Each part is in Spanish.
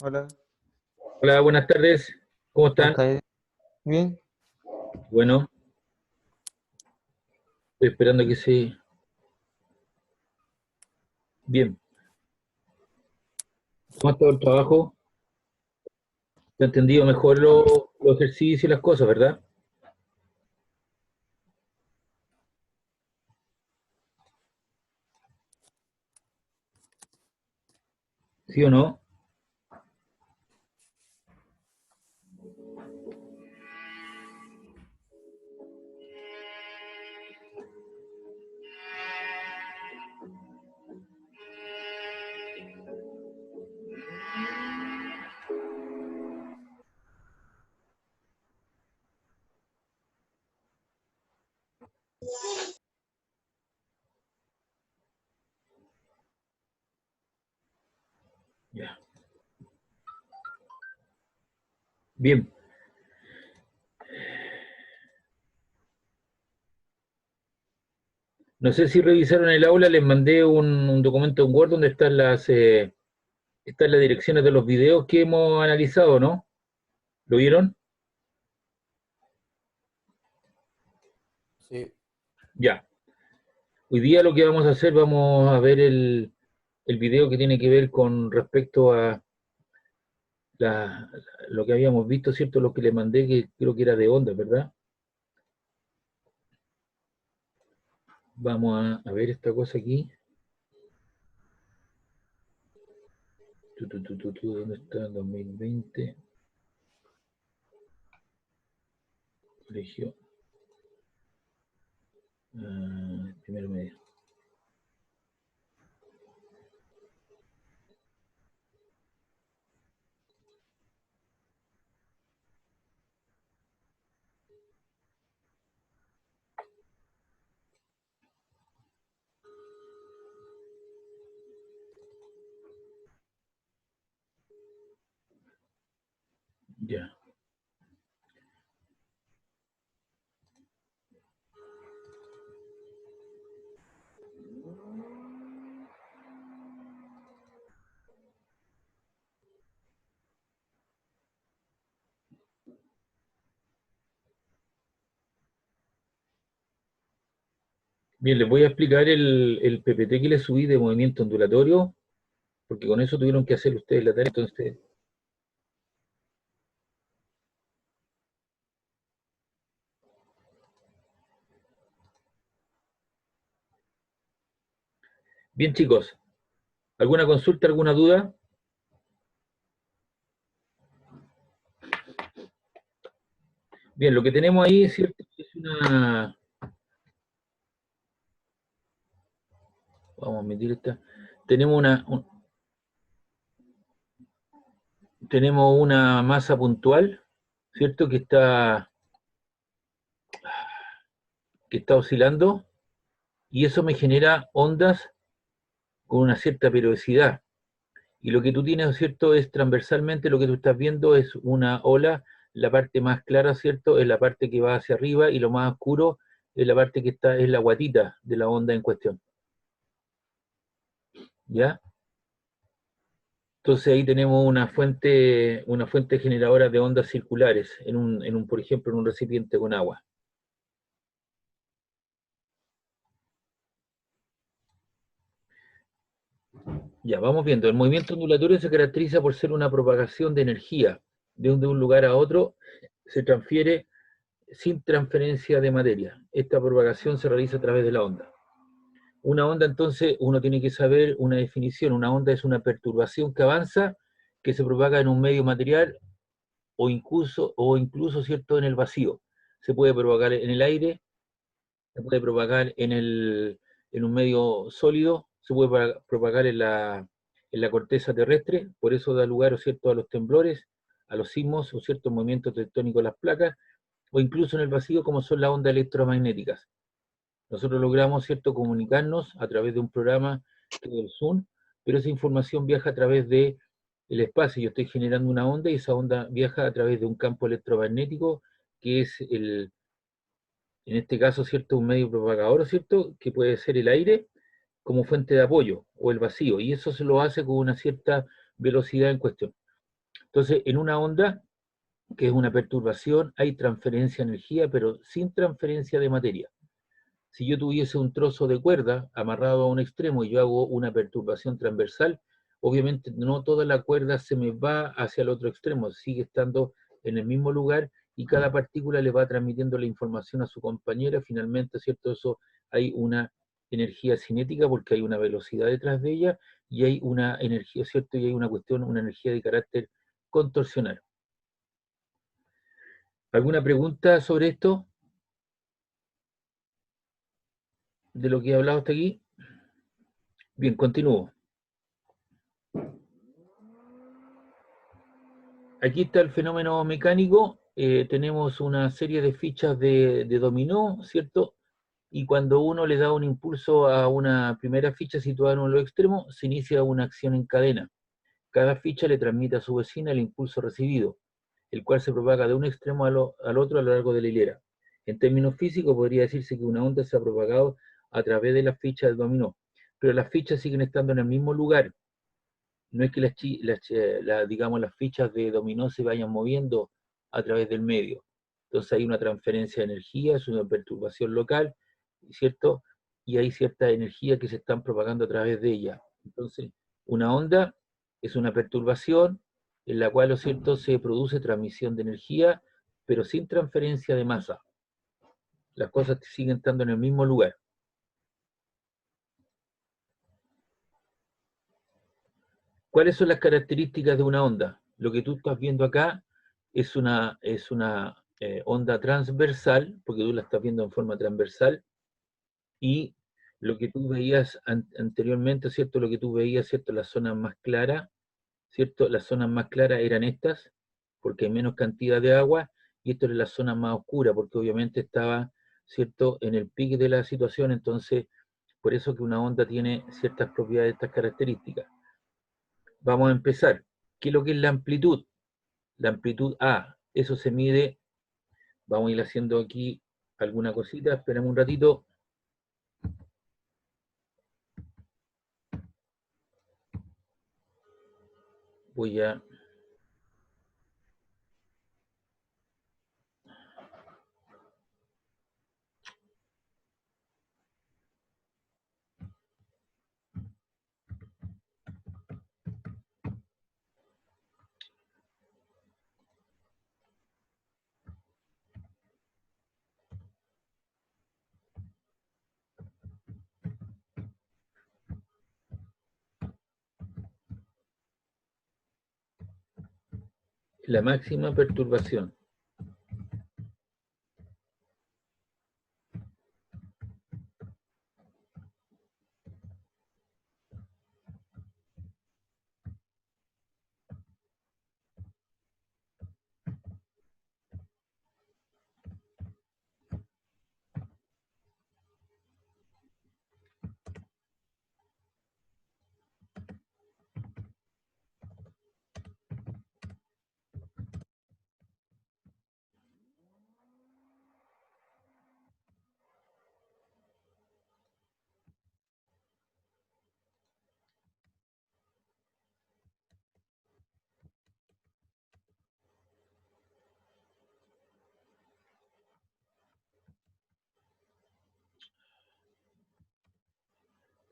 Hola, Hola, buenas tardes. ¿Cómo están? acá bien. Bueno, estoy esperando que se... Bien. ¿Cómo ha estado el trabajo? ¿Se ha entendido mejor los ejercicios y las cosas, verdad? ¿Sí o no? Ya. Bien. No sé si revisaron el aula, les mandé un documento en Word donde están las direcciones de los videos que hemos analizado, ¿no? ¿Lo vieron? Sí. Ya. Hoy día lo que vamos a hacer, vamos a ver el video que tiene que ver con respecto a la- lo que habíamos visto, ¿cierto? Lo que le mandé, que creo que era de onda, ¿verdad? Vamos a ver esta cosa aquí. ¿Dónde está? 2020, colegio, primero medio. Ya. Bien, les voy a explicar el PPT que les subí de movimiento ondulatorio, porque con eso tuvieron que hacer ustedes la tarea. Entonces, bien chicos, ¿alguna consulta, alguna duda? Bien, lo que tenemos ahí, ¿cierto? Es una... Vamos a meter esta. Tenemos tenemos una masa puntual, ¿cierto? Que está oscilando y eso me genera ondas con una cierta periodicidad. Y lo que tú tienes, ¿cierto? Es transversalmente lo que tú estás viendo es una ola, la parte más clara, ¿cierto? Es la parte que va hacia arriba y lo más oscuro es la parte que está, es la guatita de la onda en cuestión, ¿ya? Entonces ahí tenemos una fuente generadora de ondas circulares por ejemplo, en un recipiente con agua. Ya, vamos viendo. El movimiento ondulatorio se caracteriza por ser una propagación de energía de un lugar a otro, se transfiere sin transferencia de materia. Esta propagación se realiza a través de la onda. Una onda, entonces, uno tiene que saber una definición. Una onda es una perturbación que avanza, que se propaga en un medio material o incluso, ¿cierto?, en el vacío. Se puede propagar en el aire, se puede propagar en un medio sólido, se puede propagar en la corteza terrestre, por eso da lugar, ¿cierto?, a los temblores, a los sismos o ciertos movimientos tectónicos de las placas, o incluso en el vacío, como son las ondas electromagnéticas. Nosotros logramos, ¿cierto?, comunicarnos a través de un programa que es el Zoom, pero esa información viaja a través de el espacio. Yo estoy generando una onda y esa onda viaja a través de un campo electromagnético que es en este caso, ¿cierto?, un medio propagador, ¿cierto?, que puede ser el aire como fuente de apoyo o el vacío, y eso se lo hace con una cierta velocidad en cuestión. Entonces, en una onda, que es una perturbación, hay transferencia de energía, pero sin transferencia de materia. Si yo tuviese un trozo de cuerda amarrado a un extremo y yo hago una perturbación transversal, obviamente no toda la cuerda se me va hacia el otro extremo, sigue estando en el mismo lugar y cada partícula le va transmitiendo la información a su compañera. Finalmente, ¿cierto? Eso hay una energía cinética porque hay una velocidad detrás de ella y hay una energía, ¿cierto? Y hay una cuestión, una energía de carácter contorsional. ¿Alguna pregunta sobre esto? ¿De lo que he hablado hasta aquí? Bien, continúo. Aquí está el fenómeno mecánico. Tenemos una serie de fichas de dominó, ¿cierto? Y cuando uno le da un impulso a una primera ficha situada en uno de los extremos, se inicia una acción en cadena. Cada ficha le transmite a su vecina el impulso recibido, el cual se propaga de un extremo al otro a lo largo de la hilera. En términos físicos, podría decirse que una onda se ha propagado a través de las fichas del dominó, pero las fichas siguen estando en el mismo lugar. No es que digamos, las fichas de dominó se vayan moviendo a través del medio. Entonces hay una transferencia de energía, es una perturbación local, ¿cierto? Y hay cierta energía que se están propagando a través de ella. Entonces, una onda es una perturbación en la cual, ¿lo cierto?, se produce transmisión de energía, pero sin transferencia de masa. Las cosas siguen estando en el mismo lugar. ¿Cuáles son las características de una onda? Lo que tú estás viendo acá es una onda transversal, porque tú la estás viendo en forma transversal, y lo que tú veías anteriormente, ¿cierto? Lo que tú veías, ¿cierto? Las zonas más claras, ¿cierto? Las zonas más claras eran estas, porque hay menos cantidad de agua, y esto es la zona más oscura, porque obviamente estaba, ¿cierto?, en el pique de la situación. Entonces, por eso que una onda tiene ciertas propiedades, estas características. Vamos a empezar. ¿Qué es lo que es la amplitud? La amplitud A, eso se mide, vamos a ir haciendo aquí alguna cosita, esperamos un ratito. Voy a... La máxima perturbación.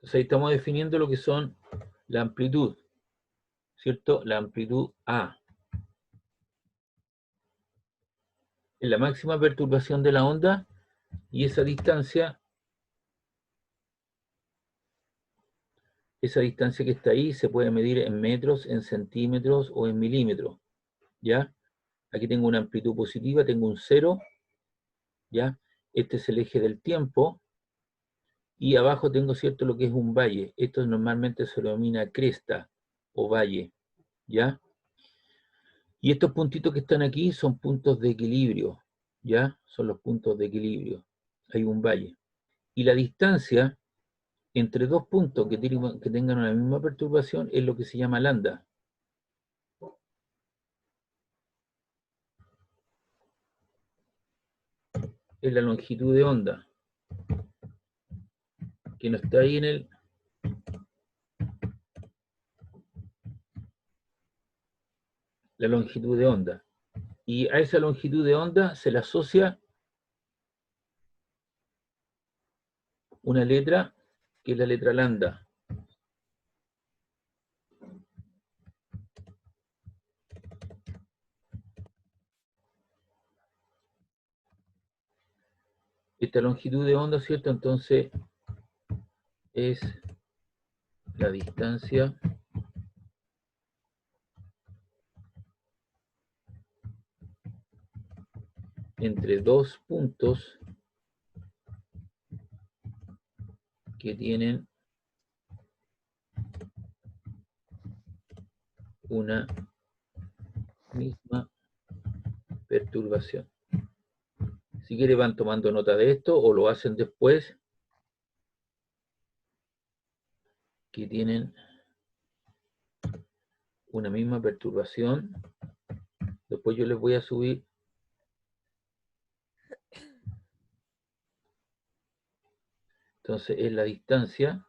Entonces ahí estamos definiendo lo que son la amplitud, ¿cierto? La amplitud A. Es la máxima perturbación de la onda y esa distancia que está ahí se puede medir en metros, en centímetros o en milímetros, ¿ya? Aquí tengo una amplitud positiva, tengo un cero, ¿ya? Este es el eje del tiempo, y abajo tengo, ¿cierto?, lo que es un valle. Esto normalmente se denomina cresta o valle, ¿ya? Y estos puntitos que están aquí son puntos de equilibrio, ¿ya? Son los puntos de equilibrio. Hay un valle. Y la distancia entre dos puntos que tengan una misma perturbación es lo que se llama lambda. Es la longitud de onda, que no está ahí en el... la longitud de onda. Y a esa longitud de onda se le asocia una letra, que es la letra lambda. Esta longitud de onda, ¿cierto? Entonces es la distancia entre dos puntos que tienen una misma perturbación. Si quieren van tomando nota de esto o lo hacen después, que tienen una misma perturbación. Después yo les voy a subir entonces es la distancia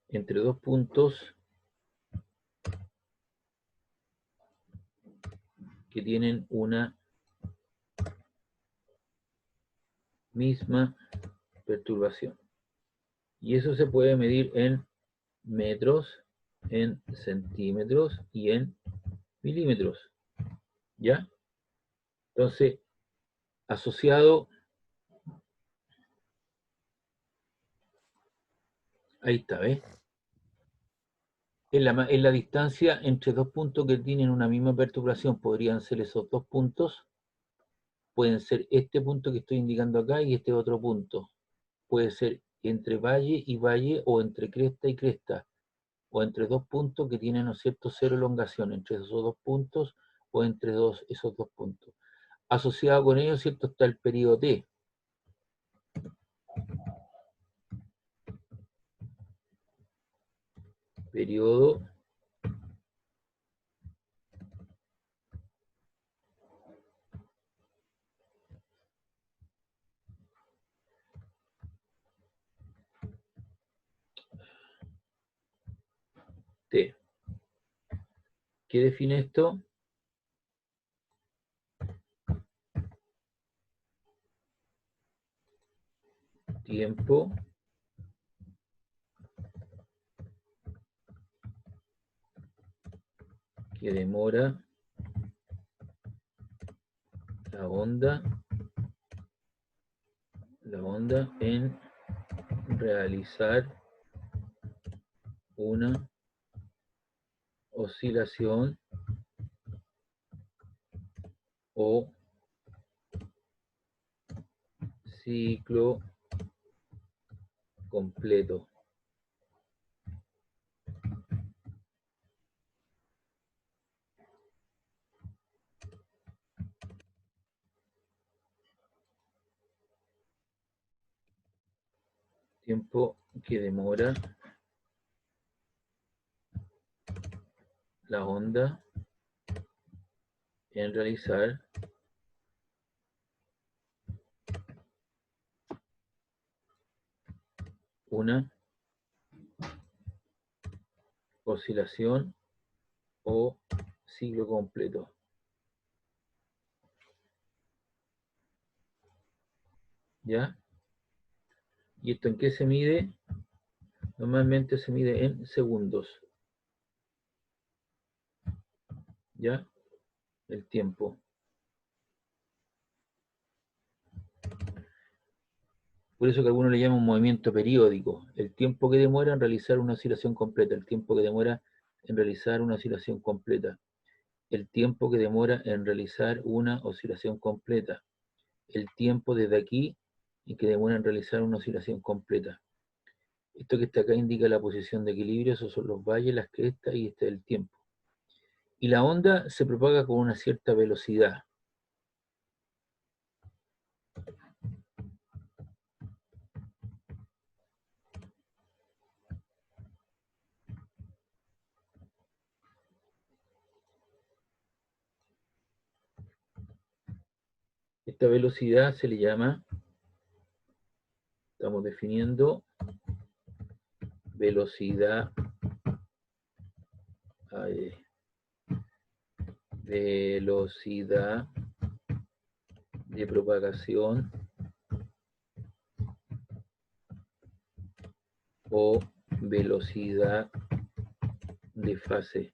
entre dos puntos que tienen una misma perturbación. Y eso se puede medir en metros, en centímetros y en milímetros. ¿Ya? Entonces, asociado, ahí está, ¿ves? Es la distancia entre dos puntos que tienen una misma perturbación. Podrían ser esos dos puntos. Pueden ser este punto que estoy indicando acá y este otro punto. Puede ser entre valle y valle o entre cresta y cresta. O entre dos puntos que tienen, ¿no es cierto?, cero elongación. Entre esos dos puntos o entre esos dos puntos. Asociado con ello, ¿cierto?, está el periodo T. Periodo T. ¿Qué define esto? Tiempo que demora la onda en realizar una oscilación o ciclo completo. Tiempo que demora la onda en realizar una oscilación o ciclo completo. ¿Ya? ¿Y esto en qué se mide? Normalmente se mide en segundos. ¿Ya? El tiempo. Por eso que algunos le llaman un movimiento periódico. El tiempo que demora en realizar una oscilación completa. El tiempo que demora en realizar una oscilación completa. El tiempo que demora en realizar una oscilación completa. El tiempo desde aquí y que demora en realizar una oscilación completa. Esto que está acá indica la posición de equilibrio, esos son los valles, las crestas y este es el tiempo. Y la onda se propaga con una cierta velocidad. Esta velocidad se le llama, estamos definiendo velocidad, velocidad de propagación o velocidad de fase.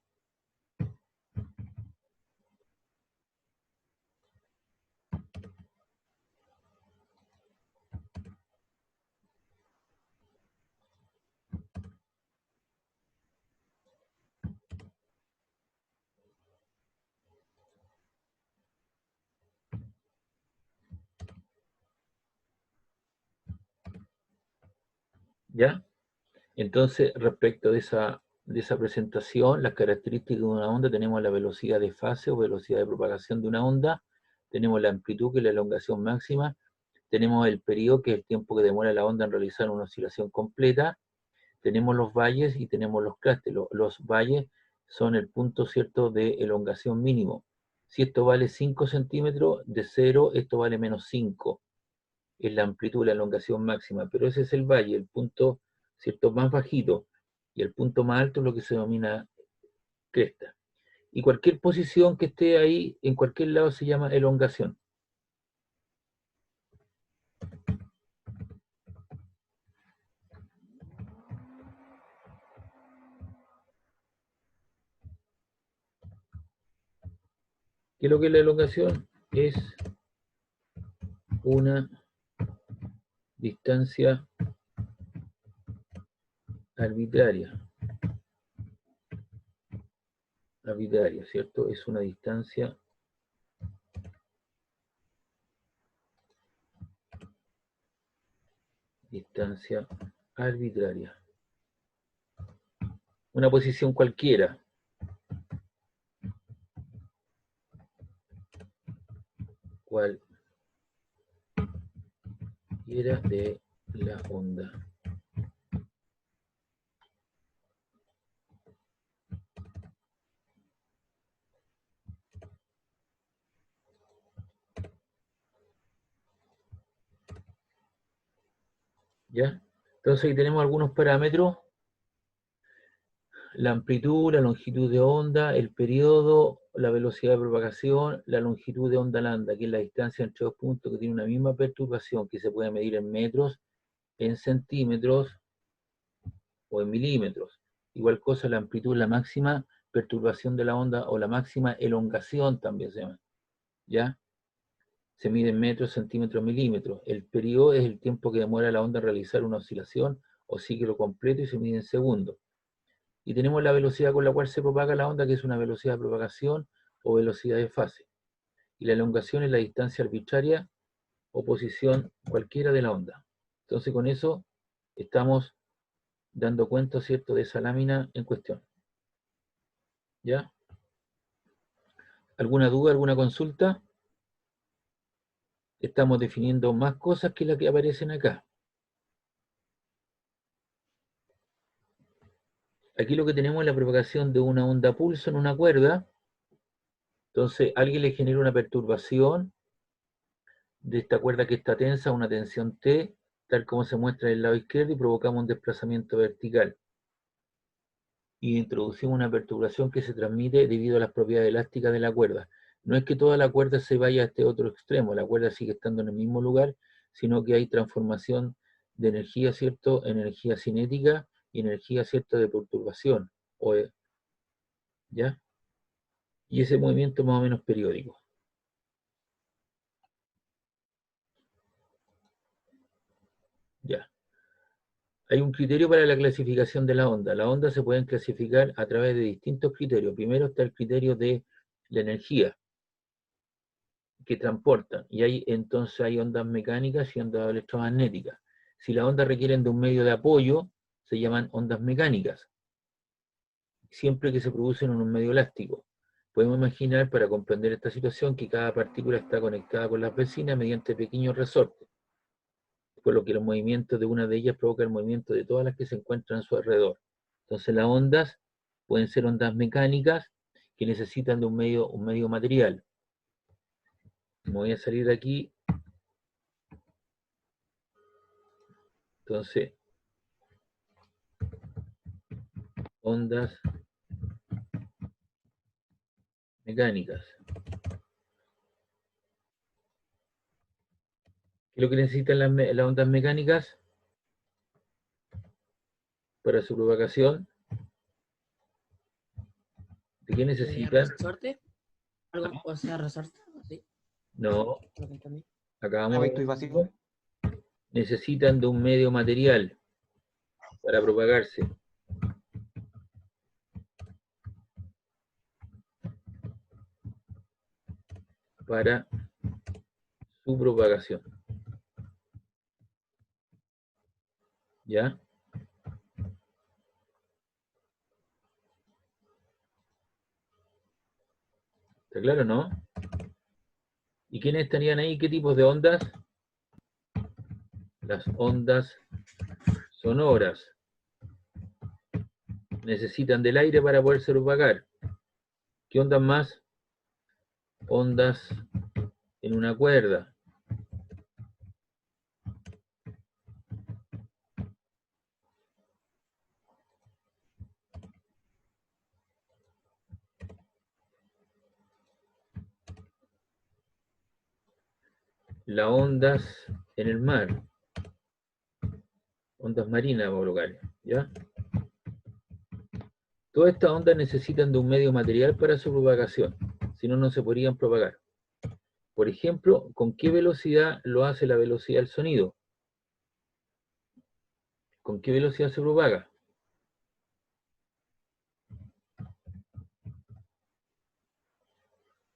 ¿Ya? Entonces, respecto de esa presentación, las características de una onda, tenemos la velocidad de fase o velocidad de propagación de una onda, tenemos la amplitud, que es la elongación máxima, tenemos el periodo, que es el tiempo que demora la onda en realizar una oscilación completa, tenemos los valles y tenemos los clústeres. Los valles son el punto cierto de elongación mínimo. Si esto vale 5 centímetros, de 0 esto vale menos 5. Es la amplitud, la elongación máxima, pero ese es el valle, el punto cierto más bajito, y el punto más alto es lo que se denomina cresta. Y cualquier posición que esté ahí, en cualquier lado, se llama elongación. ¿Qué es lo que es la elongación? Es una distancia arbitraria, ¿cierto? Es una distancia arbitraria. Una posición cualquiera. Cualquiera de la onda. ¿Ya? Entonces ahí tenemos algunos parámetros: la amplitud, la longitud de onda, el periodo, la velocidad de propagación, la longitud de onda lambda, que es la distancia entre dos puntos que tienen una misma perturbación, que se puede medir en metros, en centímetros o en milímetros. Igual cosa la amplitud, la máxima perturbación de la onda, o la máxima elongación también se llama, ¿ya? Se mide en metros, centímetros, milímetros. El periodo es el tiempo que demora la onda en realizar una oscilación o ciclo completo, y se mide en segundos. Y tenemos la velocidad con la cual se propaga la onda, que es una velocidad de propagación o velocidad de fase. Y la elongación es la distancia arbitraria o posición cualquiera de la onda. Entonces con eso estamos dando cuenta, ¿cierto?, de esa lámina en cuestión. ¿Ya? ¿Alguna duda, alguna consulta? Estamos definiendo más cosas que las que aparecen acá. Aquí lo que tenemos es la propagación de una onda pulso en una cuerda. Entonces, alguien le genera una perturbación de esta cuerda que está tensa, una tensión T, tal como se muestra en el lado izquierdo, y provocamos un desplazamiento vertical. Y introducimos una perturbación que se transmite debido a las propiedades elásticas de la cuerda. No es que toda la cuerda se vaya a este otro extremo, la cuerda sigue estando en el mismo lugar, sino que hay transformación de energía, ¿cierto?, energía cinética y energía, ¿cierto?, de perturbación. ¿Ya? Y ese movimiento más o menos periódico. Ya. Hay un criterio para la clasificación de la onda. Las ondas se pueden clasificar a través de distintos criterios. Primero está el criterio de la energía que transportan, y entonces hay ondas mecánicas y ondas electromagnéticas. Si las ondas requieren de un medio de apoyo, se llaman ondas mecánicas, siempre que se producen en un medio elástico. Podemos imaginar, para comprender esta situación, que cada partícula está conectada con las vecinas mediante pequeños resortes, por lo que los movimientos de una de ellas provocan el movimiento de todas las que se encuentran a su alrededor. Entonces las ondas pueden ser ondas mecánicas que necesitan de un medio material. Me voy a salir de aquí. Entonces, ondas mecánicas. ¿Qué es lo que necesitan las ondas mecánicas para su propagación? ¿De qué necesitan? ¿Resorte? ¿Algo? O sea, resorte. ¿Sí? No, Lo que entendí. acabamos de Evento invasivo. decirlo. Necesitan de un medio material para propagarse. Para su propagación. ¿Ya? ¿Está claro, no? ¿Y quiénes estarían ahí? ¿Qué tipos de ondas? Las ondas sonoras. Necesitan del aire para poderse propagar. ¿Qué ondas más? Ondas en una cuerda. Las ondas en el mar. Ondas marinas o locales. ¿Ya? Todas estas ondas necesitan de un medio material para su propagación. Si no, no se podrían propagar. Por ejemplo, ¿con qué velocidad lo hace la velocidad del sonido? ¿Con qué velocidad se propaga?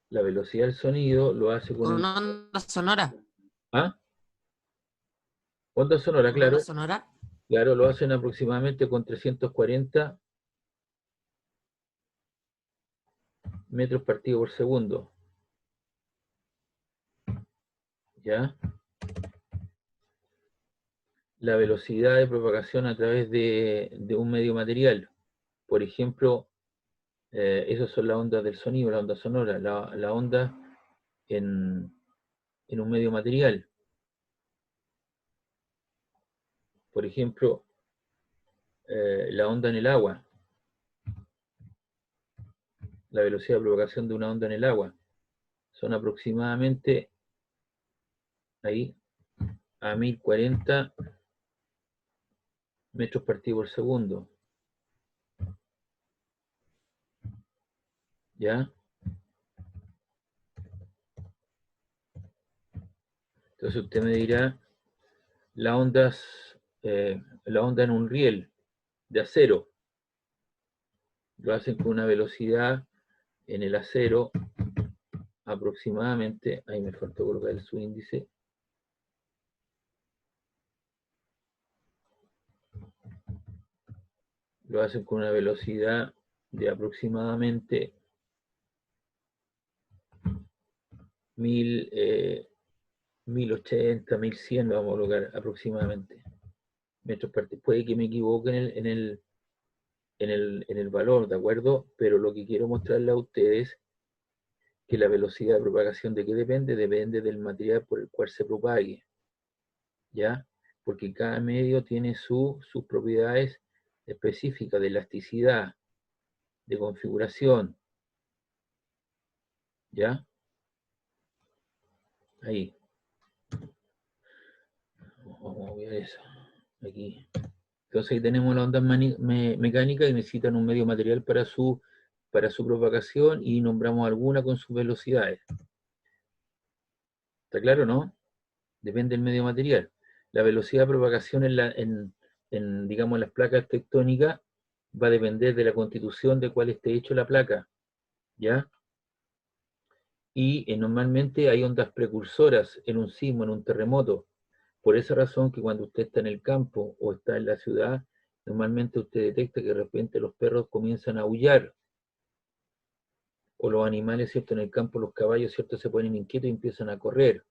La velocidad del sonido lo hace con Con un... onda sonora. ¿Ah? Onda sonora, Con onda claro. sonora. Claro, lo hacen aproximadamente con 340 metros partido por segundo. ¿Ya? La velocidad de propagación a través de un medio material. Por ejemplo, esas son las ondas del sonido, la onda sonora, la onda en un medio material. Por ejemplo, la onda en el agua, la velocidad de propagación de una onda en el agua, son aproximadamente ahí a 1040 metros partido por segundo. ¿Ya? Entonces usted me dirá, la onda en un riel de acero, lo hacen con una velocidad en el acero aproximadamente, ahí me faltó colocar el subíndice, lo hacen con una velocidad de aproximadamente 1080, 1100, lo vamos a colocar aproximadamente. Metros partido. Puede que me equivoque en el valor, ¿de acuerdo? Pero lo que quiero mostrarle a ustedes que la velocidad de propagación de qué depende, depende del material por el cual se propague, ¿ya? Porque cada medio tiene sus propiedades específicas de elasticidad, de configuración, ¿ya? Ahí. Vamos a ver eso. Aquí. Entonces ahí tenemos las ondas mecánicas que necesitan un medio material para su propagación y nombramos alguna con sus velocidades. ¿Está claro, no? Depende del medio material. La velocidad de propagación digamos, las placas tectónicas va a depender de la constitución de cuál esté hecho la placa, ¿ya? Y normalmente hay ondas precursoras en un sismo, en un terremoto. Por esa razón que cuando usted está en el campo o está en la ciudad, normalmente usted detecta que de repente los perros comienzan a aullar, o los animales, ¿cierto? En el campo los caballos, ¿cierto? Se ponen inquietos y empiezan a correr,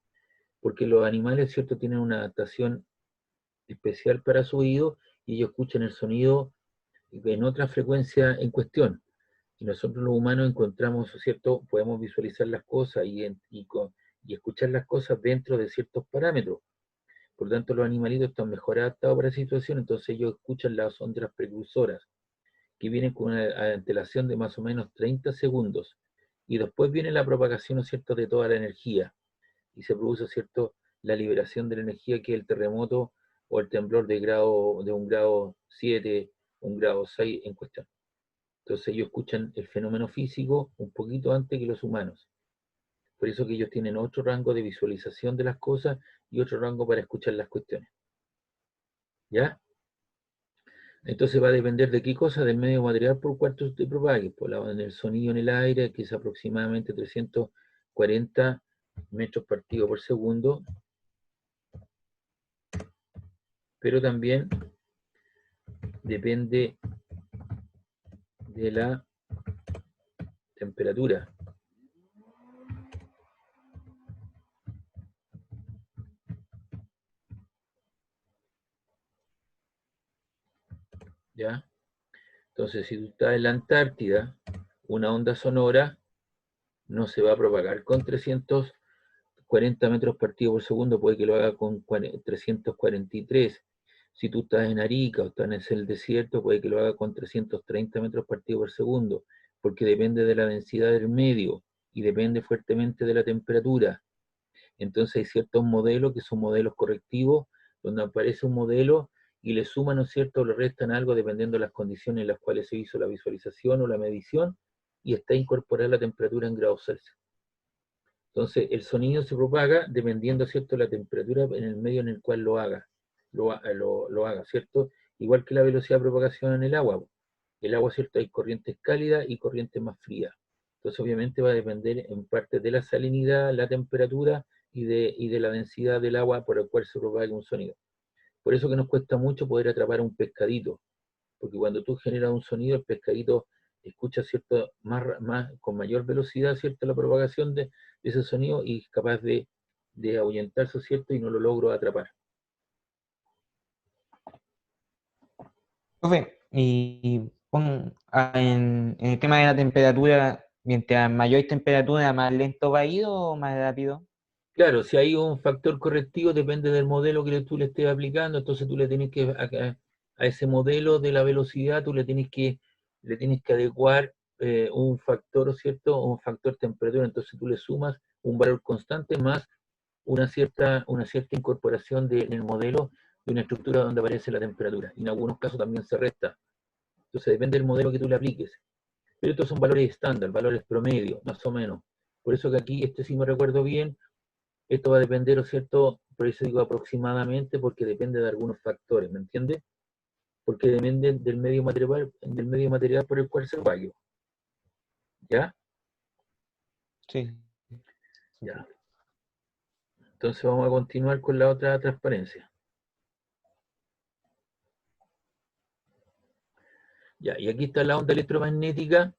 porque los animales, ¿cierto? Tienen una adaptación especial para su oído y ellos escuchan el sonido en otra frecuencia en cuestión. Y nosotros los humanos encontramos, ¿cierto? Podemos visualizar las cosas y escuchar las cosas dentro de ciertos parámetros. Por lo tanto, los animalitos están mejor adaptados para esa situación, entonces ellos escuchan las ondas precursoras, que vienen con una antelación de más o menos 30 segundos. Y después viene la propagación, ¿no es cierto?, de toda la energía. Y se produce, ¿cierto?, la liberación de la energía, que es el terremoto o el temblor de un grado 7, un grado 6 en cuestión. Entonces ellos escuchan el fenómeno físico un poquito antes que los humanos. Por eso que ellos tienen otro rango de visualización de las cosas y otro rango para escuchar las cuestiones. ¿Ya? Entonces va a depender de qué cosa, del medio material por cual tú te propagues. Por en el sonido en el aire, que es aproximadamente 340 metros partidos por segundo. Pero también depende de la temperatura. ¿Ya? Entonces, si tú estás en la Antártida, una onda sonora no se va a propagar con 340 metros partidos por segundo, puede que lo haga con 343. Si tú estás en Arica o estás en el desierto, puede que lo haga con 330 metros partidos por segundo, porque depende de la densidad del medio y depende fuertemente de la temperatura. Entonces hay ciertos modelos que son modelos correctivos, donde aparece un modelo y le suman, ¿no es cierto?, o le restan algo dependiendo de las condiciones en las cuales se hizo la visualización o la medición, y está incorporada la temperatura en grados Celsius. Entonces el sonido se propaga dependiendo, ¿cierto?, de la temperatura en el medio en el cual lo haga, ¿cierto? Igual que la velocidad de propagación en el agua. El agua, ¿cierto?, hay corrientes cálidas y corrientes más frías. Entonces obviamente va a depender en parte de la salinidad, la temperatura y de la densidad del agua por el cual se propaga un sonido. Por eso que nos cuesta mucho poder atrapar a un pescadito, porque cuando tú generas un sonido, el pescadito escucha, ¿cierto?, con mayor velocidad, ¿cierto?, la propagación de ese sonido, y es capaz de ahuyentarse, ¿cierto?, y no lo logro atrapar. Profe, en el tema de la temperatura, mientras mayor temperatura, ¿más lento va a ir o más rápido? Claro, si hay un factor correctivo, depende del modelo que tú le estés aplicando, entonces tú le tienes que, a ese modelo de la velocidad, tú le tienes que adecuar un factor, ¿cierto? Un factor temperatura, entonces tú le sumas un valor constante más una cierta incorporación en el modelo de una estructura donde aparece la temperatura. Y en algunos casos también se resta. Entonces depende del modelo que tú le apliques. Pero estos son valores estándar, valores promedio, más o menos. Por eso que aquí, sí me recuerdo bien, esto va a depender, ¿no es cierto? Por eso digo aproximadamente, porque depende de algunos factores, ¿me entiendes? Porque depende del medio material por el cual se vaya. ¿Ya? Sí. Ya. Entonces vamos a continuar con la otra transparencia. Ya, y aquí está la onda electromagnética,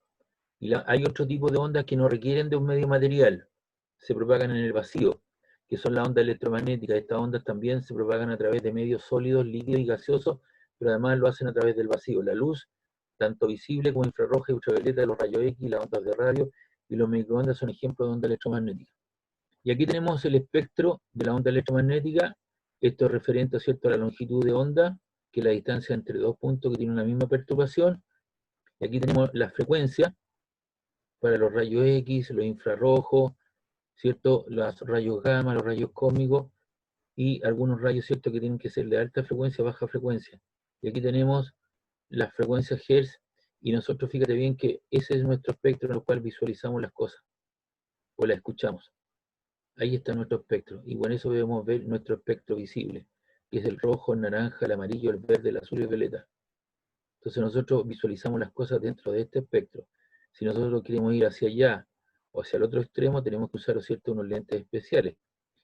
y hay otro tipo de ondas que no requieren de un medio material, se propagan en el vacío, que son las ondas electromagnéticas. Estas ondas también se propagan a través de medios sólidos, líquidos y gaseosos, pero además lo hacen a través del vacío. La luz, tanto visible como infrarroja y ultravioleta, los rayos X, las ondas de radio y los microondas son ejemplos de ondas electromagnéticas. Y aquí tenemos el espectro de la onda electromagnética. Esto es referente, ¿cierto?, a la longitud de onda, que es la distancia entre dos puntos que tienen la misma perturbación. Y aquí tenemos la frecuencia para los rayos X, los infrarrojos, ¿cierto?, los rayos gamma, los rayos cósmicos, y algunos rayos, ¿cierto?, que tienen que ser de alta frecuencia, baja frecuencia. Y aquí tenemos las frecuencias Hertz, y nosotros, fíjate bien que ese es nuestro espectro en el cual visualizamos las cosas, o las escuchamos. Ahí está nuestro espectro, y con eso debemos ver nuestro espectro visible, que es el rojo, el naranja, el amarillo, el verde, el azul y el violeta. Entonces nosotros visualizamos las cosas dentro de este espectro. Si nosotros queremos ir hacia allá o hacia el otro extremo, tenemos que usar, ¿cierto?, unos lentes especiales,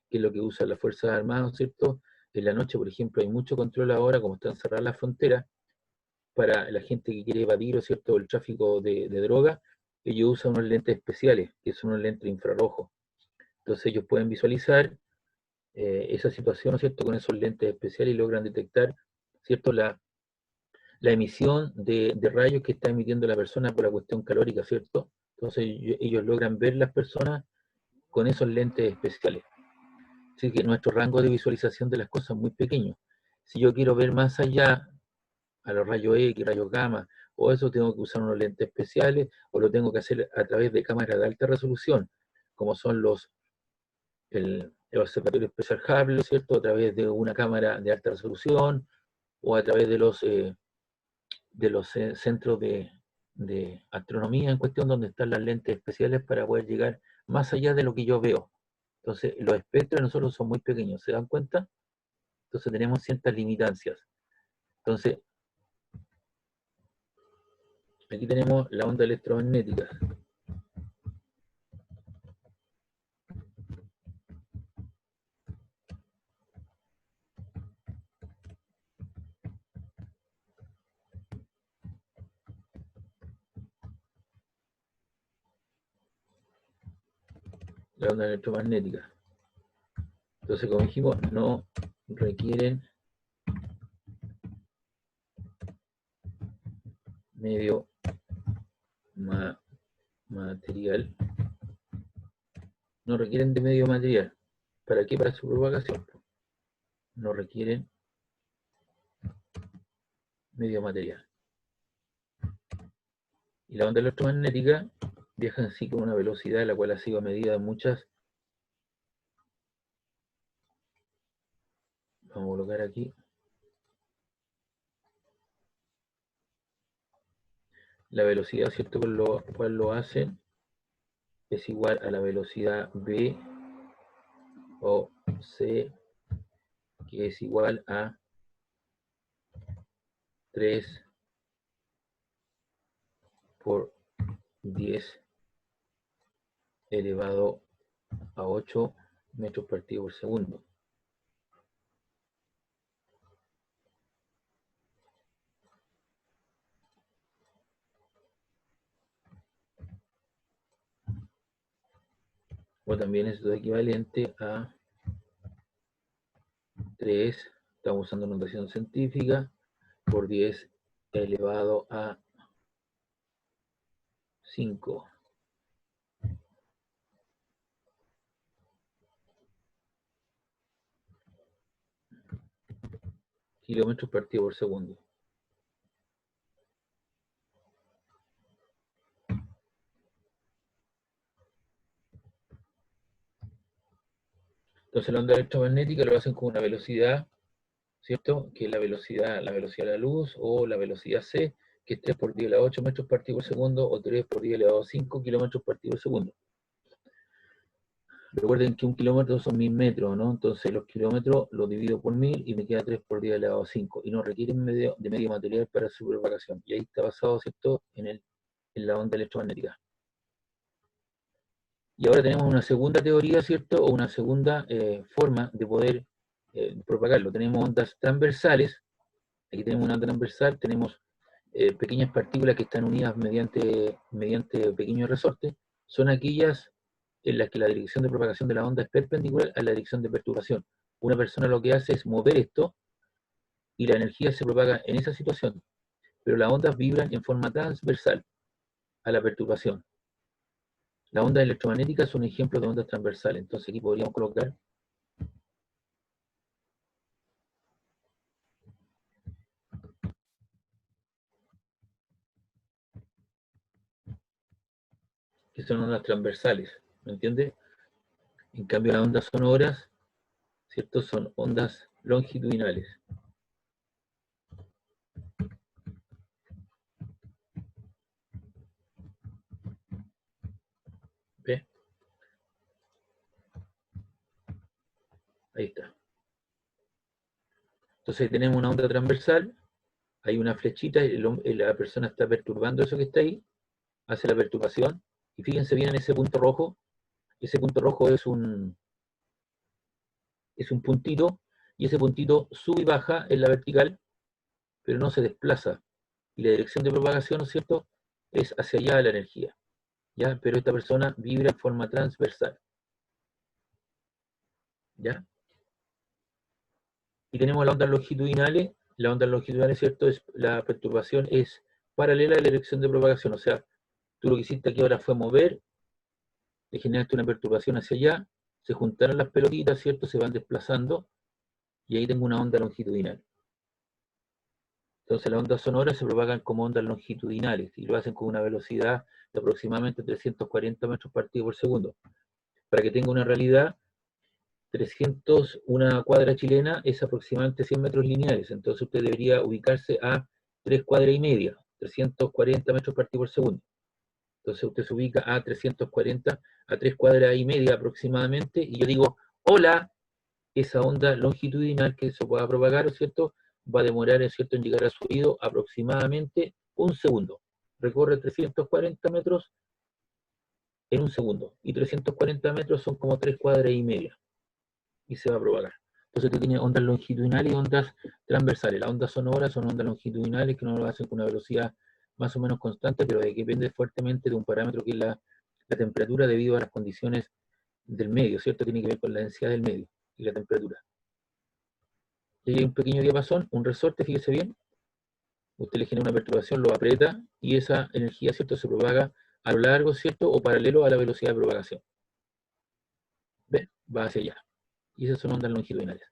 que es lo que usan las Fuerzas Armadas, ¿cierto? En la noche, por ejemplo, hay mucho control ahora, como están cerradas las fronteras, para la gente que quiere evadir, ¿cierto?, el tráfico de droga. Ellos usan unos lentes especiales, que son unos lentes infrarrojos. Entonces ellos pueden visualizar esa situación, ¿cierto?, con esos lentes especiales, y logran detectar, ¿cierto?, la emisión de rayos que está emitiendo la persona por la cuestión calórica, ¿cierto? Entonces ellos logran ver las personas con esos lentes especiales. Así que nuestro rango de visualización de las cosas es muy pequeño. Si yo quiero ver más allá, a los rayos X, rayos gamma, o eso, tengo que usar unos lentes especiales, o lo tengo que hacer a través de cámaras de alta resolución, como son el observatorio especial Hubble, ¿cierto? A través de una cámara de alta resolución, o a través de los centros de astronomía en cuestión, donde están las lentes especiales para poder llegar más allá de lo que yo veo. Entonces, los espectros de nosotros son muy pequeños, ¿se dan cuenta? Entonces tenemos ciertas limitancias. Entonces, aquí tenemos la onda electromagnética. La onda electromagnética. Entonces, como dijimos, no requieren medio material. No requieren de medio material. ¿Para qué? Para su propagación. No requieren medio material. Y la onda electromagnética viaja así con una velocidad la cual ha sido medida en muchas. Vamos a colocar aquí. La velocidad, ¿cierto?, con lo cual lo hacen es igual a la velocidad v o c, que es igual a 3 por 10 elevado a 8 metros partido por segundo. O también es equivalente a 3, estamos usando notación científica, por 10 elevado a 5. Kilómetros partido por segundo. Entonces la onda electromagnética lo hacen con una velocidad, ¿cierto?, que es la velocidad de la luz, o la velocidad c, que es 3 por 10 elevado a 8 metros partido por segundo, o 3 por 10 elevado a 5 kilómetros partido por segundo. Recuerden que un kilómetro son 1000 metros, ¿no? Entonces los kilómetros los divido por 1000 y me queda 3 por 10 elevado a 5. Y no requieren de medio material para su propagación. Y ahí está basado, ¿cierto?, en la onda electromagnética. Y ahora tenemos una segunda teoría, ¿cierto?, o una segunda forma de poder propagarlo. Tenemos ondas transversales. Aquí tenemos una onda transversal, tenemos pequeñas partículas que están unidas mediante pequeños resortes. Son aquellas en las que la dirección de propagación de la onda es perpendicular a la dirección de perturbación. Una persona lo que hace es mover esto y la energía se propaga en esa situación, pero las ondas vibran en forma transversal a la perturbación. Las ondas electromagnéticas son ejemplos de ondas transversales. Entonces aquí podríamos colocar que son ondas transversales, ¿me entiende? En cambio las ondas sonoras, ¿cierto?, son ondas longitudinales. ¿Ve? Ahí está. Entonces tenemos una onda transversal, hay una flechita, la persona está perturbando eso que está ahí, hace la perturbación, y fíjense bien en ese punto rojo. Ese punto rojo es un puntito, y ese puntito sube y baja en la vertical, pero no se desplaza. Y la dirección de propagación, ¿no es cierto?, es hacia allá la energía, ¿ya? Pero esta persona vibra en forma transversal, ¿ya? Y tenemos las ondas longitudinales. Las ondas longitudinales, ¿cierto?, la perturbación es paralela a la dirección de propagación. O sea, tú lo que hiciste aquí ahora fue mover le generaste una perturbación hacia allá, se juntaron las pelotitas, ¿cierto? Se van desplazando, y ahí tengo una onda longitudinal. Entonces las ondas sonoras se propagan como ondas longitudinales, y lo hacen con una velocidad de aproximadamente 340 metros partido por segundo. Para que tenga una realidad, una cuadra chilena es aproximadamente 100 metros lineales, entonces usted debería ubicarse a 3 cuadras y media, 340 metros partido por segundo. Entonces usted se ubica a 340, a 3 cuadras y media aproximadamente, y yo digo, hola, esa onda longitudinal que se pueda propagar, ¿cierto? Va a demorar, ¿cierto?, en llegar a su oído aproximadamente un segundo. Recorre 340 metros en un segundo, y 340 metros son como 3 cuadras y media, y se va a propagar. Entonces usted tiene ondas longitudinales y ondas transversales. Las ondas sonoras son ondas longitudinales que no lo hacen con una velocidad más o menos constante, pero que depende fuertemente de un parámetro que es la temperatura debido a las condiciones del medio, ¿cierto? Tiene que ver con la densidad del medio y la temperatura. Y hay un pequeño diapasón, un resorte, fíjese bien. Usted le genera una perturbación, lo aprieta y esa energía, ¿cierto?, se propaga a lo largo, ¿cierto?, o paralelo a la velocidad de propagación. ¿Ven? Va hacia allá. Y esas son ondas longitudinales.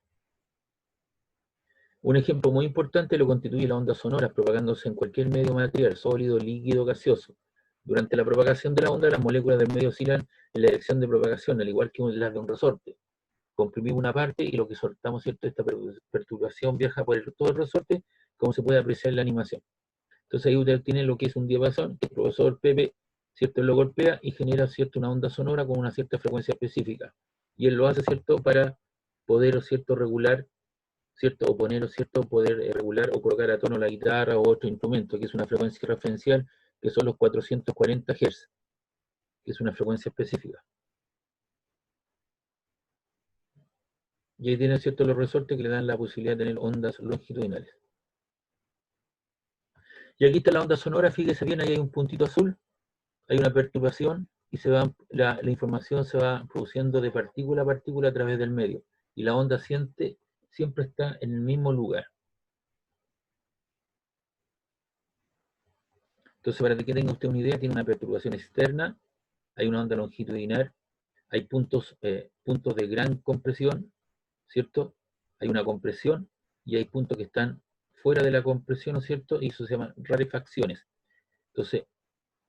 Un ejemplo muy importante lo constituye las ondas sonoras propagándose en cualquier medio material, sólido, líquido, gaseoso. Durante la propagación de la onda, las moléculas del medio oscilan en la dirección de propagación, al igual que las de un resorte. Comprimimos una parte y lo que soltamos, ¿cierto?, esta perturbación viaja por todo el resorte, como se puede apreciar en la animación. Entonces ahí usted tiene lo que es un diapasón, que el profesor Pepe, ¿cierto?, lo golpea y genera, ¿cierto?, una onda sonora con una cierta frecuencia específica. Y él lo hace, ¿cierto?, para poder, ¿cierto?, regular, ¿cierto?, o poner, ¿cierto?, poder regular o colocar a tono la guitarra o otro instrumento, que es una frecuencia referencial, que son los 440 Hz, que es una frecuencia específica. Y ahí tienen, ¿cierto?, los resortes que le dan la posibilidad de tener ondas longitudinales. Y aquí está la onda sonora, fíjese bien, ahí hay un puntito azul, hay una perturbación, y la información se va produciendo de partícula a partícula a través del medio. Y la onda siempre está en el mismo lugar. Entonces, para que tenga usted una idea, tiene una perturbación externa, hay una onda longitudinal, hay puntos de gran compresión, ¿cierto? Hay una compresión y hay puntos que están fuera de la compresión, ¿no es cierto? Y eso se llama rarefacciones. Entonces,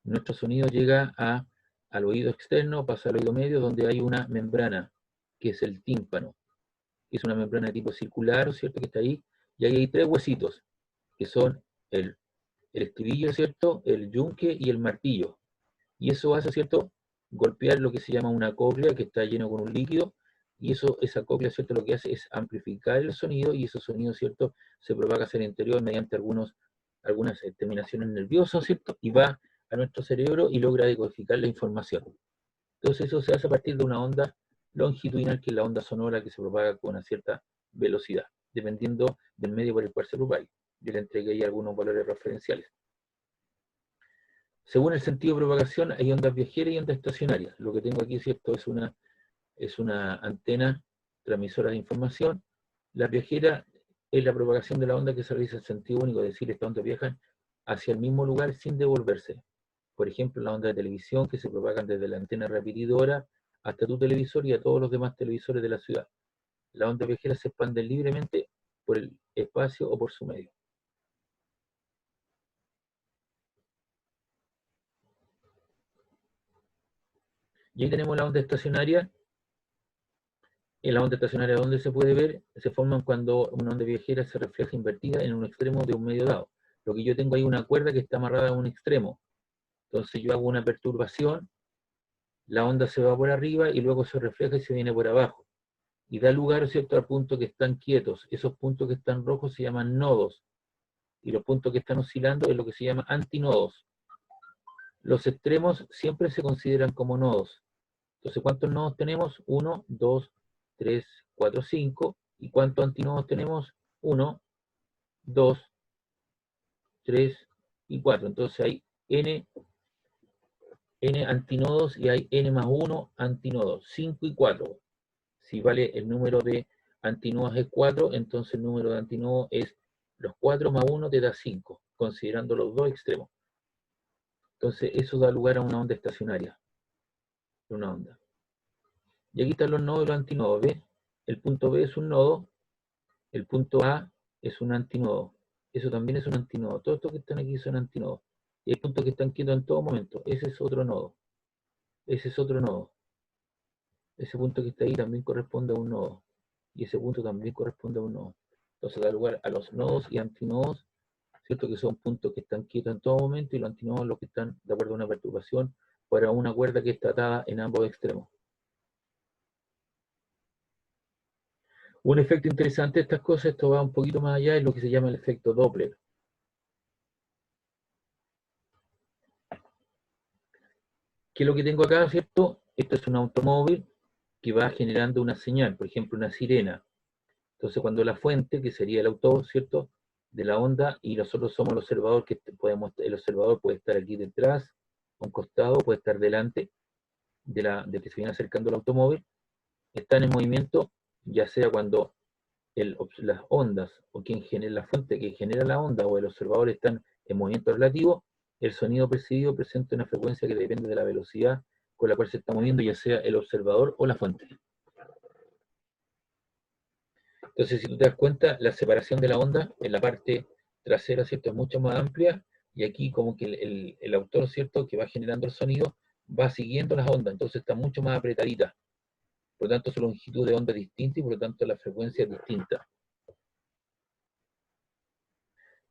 nuestro sonido llega al oído externo, pasa al oído medio, donde hay una membrana, que es el tímpano, que es una membrana de tipo circular, ¿cierto?, que está ahí, y ahí hay 3 huesitos, que son el estribillo, ¿cierto?, el yunque y el martillo. Y eso hace, ¿cierto?, golpear lo que se llama una cóclea, que está lleno con un líquido, y esa cóclea, ¿cierto?, lo que hace es amplificar el sonido, y ese sonido, ¿cierto?, se propaga hacia el interior mediante algunas terminaciones nerviosas, ¿cierto?, y va a nuestro cerebro y logra decodificar la información. Entonces eso se hace a partir de una onda longitudinal, que es la onda sonora, que se propaga con una cierta velocidad, dependiendo del medio por el cual se propague. Yo le entregué ahí algunos valores referenciales. Según el sentido de propagación, hay ondas viajeras y ondas estacionarias. Lo que tengo aquí, ¿cierto?, es una antena transmisora de información. La viajera es la propagación de la onda que se realiza en sentido único, es decir, estas ondas viajan hacia el mismo lugar sin devolverse. Por ejemplo, las ondas de televisión, que se propagan desde la antena repetidora hasta tu televisor y a todos los demás televisores de la ciudad. Las ondas viajeras se expanden libremente por el espacio o por su medio. Y ahí tenemos la onda estacionaria. En la onda estacionaria, donde se puede ver, se forman cuando una onda viajera se refleja invertida en un extremo de un medio dado. Lo que yo tengo ahí, una cuerda que está amarrada a un extremo. Entonces yo hago una perturbación, la onda se va por arriba y luego se refleja y se viene por abajo. Y da lugar, ¿cierto?, a puntos que están quietos. Esos puntos que están rojos se llaman nodos. Y los puntos que están oscilando es lo que se llama antinodos. Los extremos siempre se consideran como nodos. Entonces, ¿cuántos nodos tenemos? 1, 2, 3, 4, 5. ¿Y cuántos antinodos tenemos? 1, 2, 3 y 4. Entonces hay n antinodos y hay n más 1 antinodos. 5 y 4. Si vale el número de antinodos es 4, entonces el número de antinodos es los 4 más 1 te da 5, considerando los dos extremos. Entonces eso da lugar a una onda estacionaria. de una onda. Y aquí están los nodos y los antinodos, ¿ves? El punto B es un nodo, el punto A es un antinodo. Eso también es un antinodo. Todos estos que están aquí son antinodos. Y hay puntos que están quietos en todo momento. Ese es otro nodo. Ese es otro nodo. Ese punto que está ahí también corresponde a un nodo. Y ese punto también corresponde a un nodo. Entonces da lugar a los nodos y antinodos, ¿cierto? Que son puntos que están quietos en todo momento y los antinodos los que están de acuerdo a una perturbación para una cuerda que está atada en ambos extremos. Un efecto interesante de estas cosas, esto va un poquito más allá, es lo que se llama el efecto Doppler. ¿Qué es lo que tengo acá, cierto? Esto es un automóvil que va generando una señal, por ejemplo, una sirena. Entonces, cuando la fuente, que sería el autor, ¿cierto?, de la onda, y nosotros somos el observador, que podemos, el observador puede estar aquí detrás, a un costado, puede estar delante de que se viene acercando el automóvil, están en movimiento, ya sea cuando las ondas, o quien genera la fuente que genera la onda, o el observador están en movimiento relativo, el sonido percibido presenta una frecuencia que depende de la velocidad con la cual se está moviendo, ya sea el observador o la fuente. Entonces, si tú te das cuenta, la separación de la onda en la parte trasera, ¿cierto?, es mucho más amplia, y aquí como que el autor, ¿cierto?, que va generando el sonido, va siguiendo las ondas, entonces está mucho más apretadita. Por lo tanto, su longitud de onda es distinta y por lo tanto la frecuencia es distinta.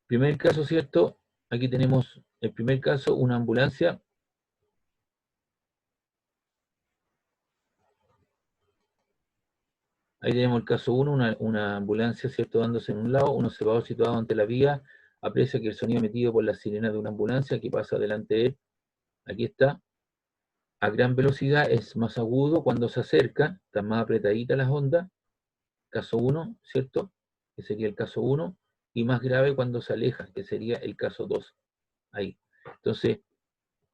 Primer caso, ¿cierto? Aquí tenemos el primer caso, una ambulancia. Ahí tenemos el caso 1, una ambulancia, ¿cierto?, dándose en un lado, un observador situado ante la vía, aprecia que el sonido emitido por la sirena de una ambulancia que pasa delante de él, aquí está, a gran velocidad es más agudo cuando se acerca, están más apretaditas las ondas, caso 1, ¿cierto?, que sería el caso 1, y más grave cuando se aleja, que sería el caso 2, ahí. Entonces,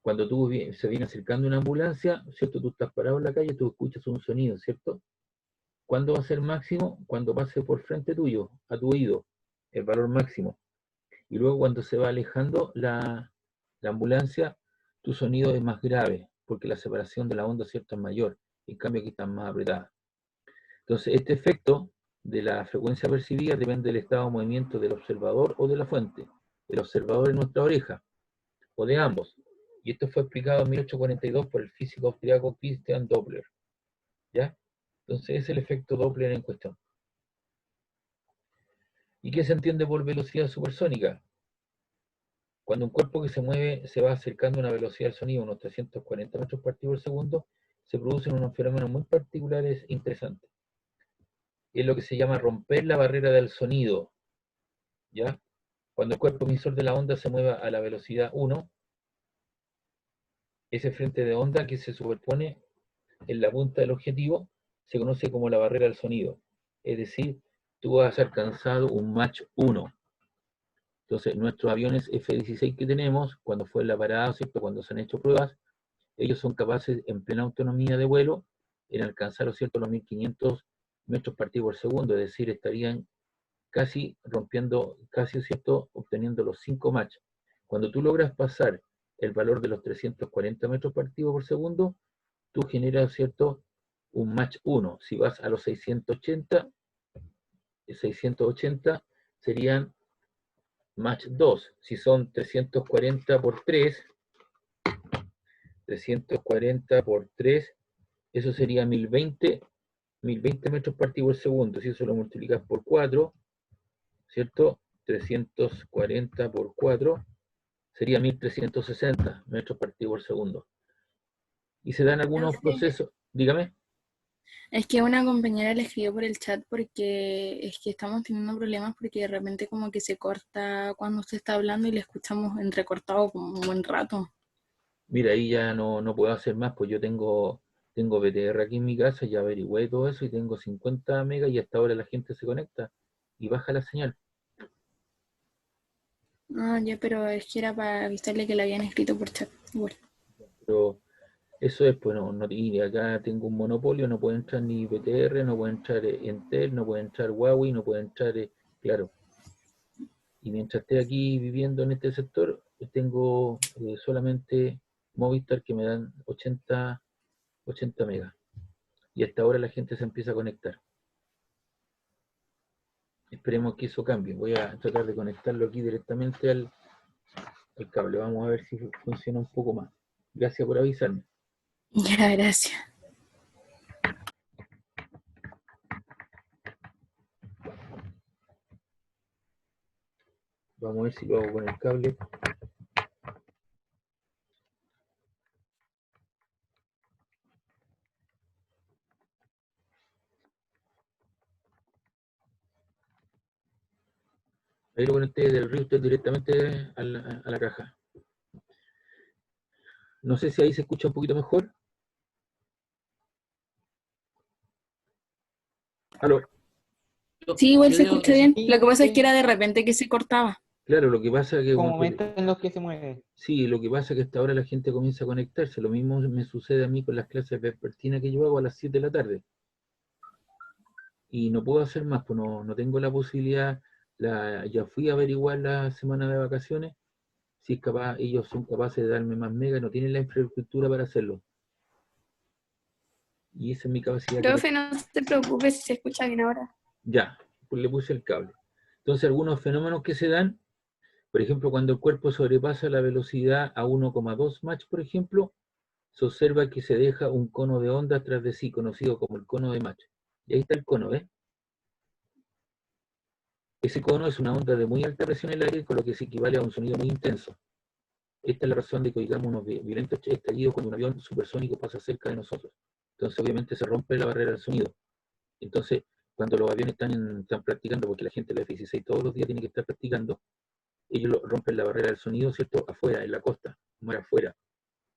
cuando se viene acercando una ambulancia, ¿cierto?, tú estás parado en la calle, tú escuchas un sonido, ¿cierto? ¿Cuándo va a ser máximo? Cuando pase por frente tuyo, a tu oído, el valor máximo. Y luego cuando se va alejando la ambulancia, tu sonido es más grave, porque la separación de la onda, ¿cierto?, es mayor. En cambio aquí están más apretadas. Entonces, este efecto de la frecuencia percibida depende del estado de movimiento del observador o de la fuente. El observador es nuestra oreja, o de ambos. Y esto fue explicado en 1842 por el físico austriaco Christian Doppler. ¿Ya? Entonces, es el efecto Doppler en cuestión. ¿Y qué se entiende por velocidad supersónica? Cuando un cuerpo que se mueve se va acercando a una velocidad del sonido, unos 340 metros por segundo, se producen unos fenómenos muy particulares interesantes. Es lo que se llama romper la barrera del sonido, ¿ya? Cuando el cuerpo emisor de la onda se mueve a la velocidad 1, ese frente de onda que se superpone en la punta del objetivo se conoce como la barrera del sonido. Es decir, tú has alcanzado un Mach 1. Entonces, nuestros aviones F-16 que tenemos, cuando fue la parada, ¿cierto?, cuando se han hecho pruebas, ellos son capaces, en plena autonomía de vuelo, en alcanzar, ¿cierto?, los 1500 metros por segundo, es decir, estarían casi rompiendo, casi, ¿cierto?, obteniendo los 5 Mach. Cuando tú logras pasar el valor de los 340 metros por segundo, tú generas, ¿cierto?, un Mach 1. Si vas a los 680 serían Mach 2. Si son 340 por 3, 340 por 3, eso sería 1020 metros por segundo. Si eso lo multiplicas por 4, ¿cierto? 340 por 4 sería 1360 metros por segundo. Y se dan algunos procesos, dígame. Es que una compañera le escribió por el chat porque es que estamos teniendo problemas porque de repente como que se corta cuando usted está hablando y le escuchamos entrecortado como un buen rato. Mira, ahí ya no puedo hacer más, pues yo tengo BTR aquí en mi casa, ya averigüé todo eso y tengo 50 megas y hasta ahora la gente se conecta y baja la señal. No, ya, pero es que era para avisarle que le habían escrito por chat. Igual. Pero eso es, pues y acá tengo un monopolio, no puede entrar ni BTR, no puede entrar Entel, no puede entrar Huawei, no puede entrar, claro. Y mientras esté aquí viviendo en este sector, tengo solamente Movistar que me dan 80 80 megas. Y hasta ahora la gente se empieza a conectar. Esperemos que eso cambie. Voy a tratar de conectarlo aquí directamente al cable. Vamos a ver si funciona un poco más. Gracias por avisarme. Ya, gracias. Vamos a ver si lo hago con el cable. Ahí lo conecté del router directamente a la caja. No sé si ahí se escucha un poquito mejor. ¿Aló? Sí, igual Yo se digo escucha que sí. bien. Lo que pasa es que era de repente que se cortaba. Claro, lo que pasa es que Como momentos en los que se mueve. sí, lo que pasa es que hasta ahora la gente comienza a conectarse. Lo mismo me sucede a mí con las clases vespertinas que yo hago a las 7 de la tarde. Y no puedo hacer más, pues no tengo la posibilidad. Ya fui a averiguar la semana de vacaciones. Si es capaz, ellos son capaces de darme más megas, no tienen la infraestructura para hacerlo. Y esa es mi capacidad. Profe, no se preocupe si se escucha bien ahora. Ya, pues le puse el cable. Entonces, algunos fenómenos que se dan, por ejemplo, cuando el cuerpo sobrepasa la velocidad a 1,2 Mach, por ejemplo, se observa que se deja un cono de onda tras de sí, conocido como el cono de Mach. Y ahí está el cono, ¿ves? Ese cono es una onda de muy alta presión en el aire, con lo que se equivale a un sonido muy intenso. Esta es la razón de que oigamos unos violentos estallidos cuando un avión supersónico pasa cerca de nosotros. Entonces, obviamente, se rompe la barrera del sonido. Entonces, cuando los aviones están practicando, porque la gente de la F-16 todos los días tiene que estar practicando, ellos rompen la barrera del sonido, ¿cierto? Afuera, en la costa, más afuera.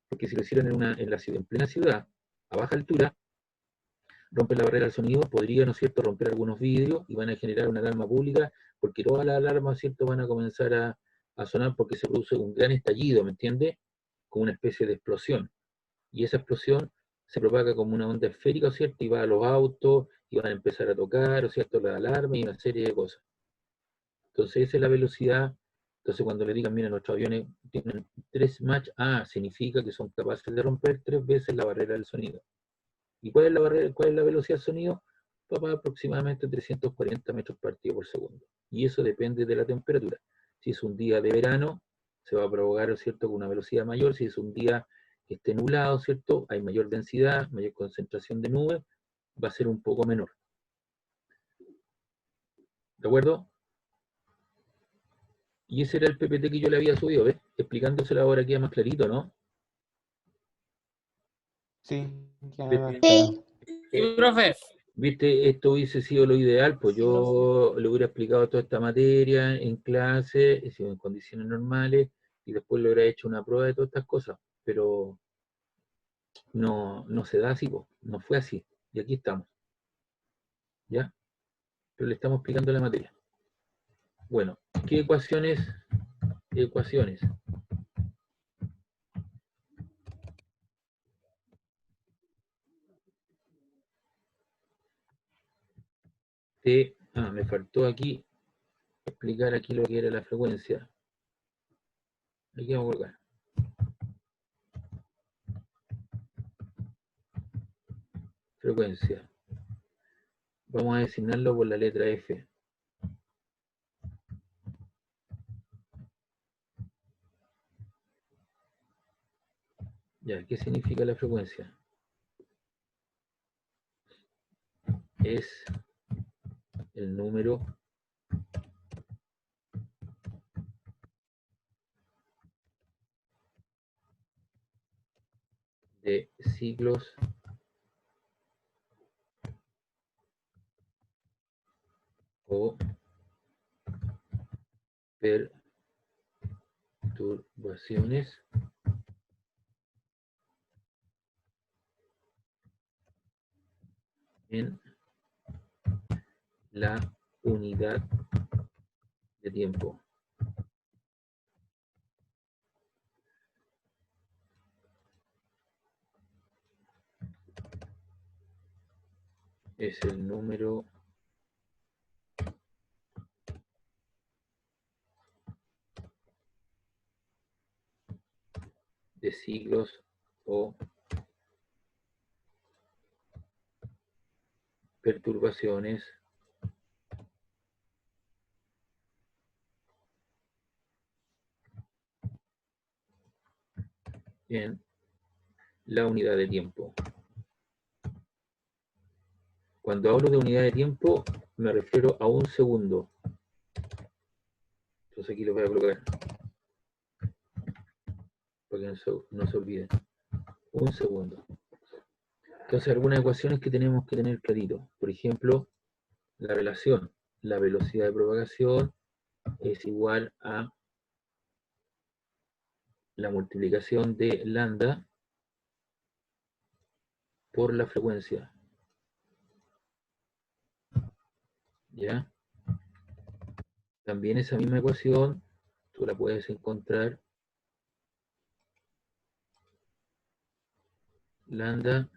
Porque si lo hicieran en plena ciudad, a baja altura, rompen la barrera del sonido, podría, ¿no es cierto?, romper algunos vidrios y van a generar una alarma pública, porque todas las alarmas, ¿cierto?, van a comenzar a sonar porque se produce un gran estallido, ¿me entiende? Como una especie de explosión. Y esa explosión se propaga como una onda esférica, ¿cierto? Y va a los autos y van a empezar a tocar, ¿cierto?, la alarma y una serie de cosas. Entonces, esa es la velocidad. Entonces, cuando le digan, mira, nuestros aviones tienen 3 Mach, significa que son capaces de romper 3 veces la barrera del sonido. ¿Y cuál es la barrera, cuál es la velocidad del sonido? Va aproximadamente 340 metros partido por segundo. Y eso depende de la temperatura. Si es un día de verano, se va a provocar, ¿cierto?, con una velocidad mayor. Si es un día que esté nublado, ¿cierto?, hay mayor densidad, mayor concentración de nubes, va a ser un poco menor. ¿De acuerdo? Y ese era el PPT que yo le había subido, ¿ves? Explicándoselo ahora queda más clarito, ¿no? Sí, ya ¿Viste? más claro. Sí, profe. ¿Viste? Esto hubiese sido lo ideal, pues yo le hubiera explicado toda esta materia en clase, en condiciones normales, y después le hubiera hecho una prueba de todas estas cosas, pero no se da así, pues, no fue así, y aquí estamos, ¿ya? Pero le estamos explicando la materia. Bueno, ¿qué ecuaciones? Ecuaciones. Me faltó aquí explicar aquí lo que era la frecuencia. Aquí vamos a colocar. Frecuencia. Vamos a designarlo por la letra F. Ya, ¿qué significa la frecuencia? Es el número de ciclos o perturbaciones en la unidad de tiempo. Es el número de siglos o perturbaciones en la unidad de tiempo. Cuando hablo de unidad de tiempo, me refiero a un segundo. Entonces aquí lo voy a colocar para que no se olviden. Un segundo. Entonces, algunas ecuaciones que tenemos que tener clarito. Por ejemplo, la relación. La velocidad de propagación es igual a la multiplicación de lambda por la frecuencia. ¿Ya? También esa misma ecuación tú la puedes encontrar lambda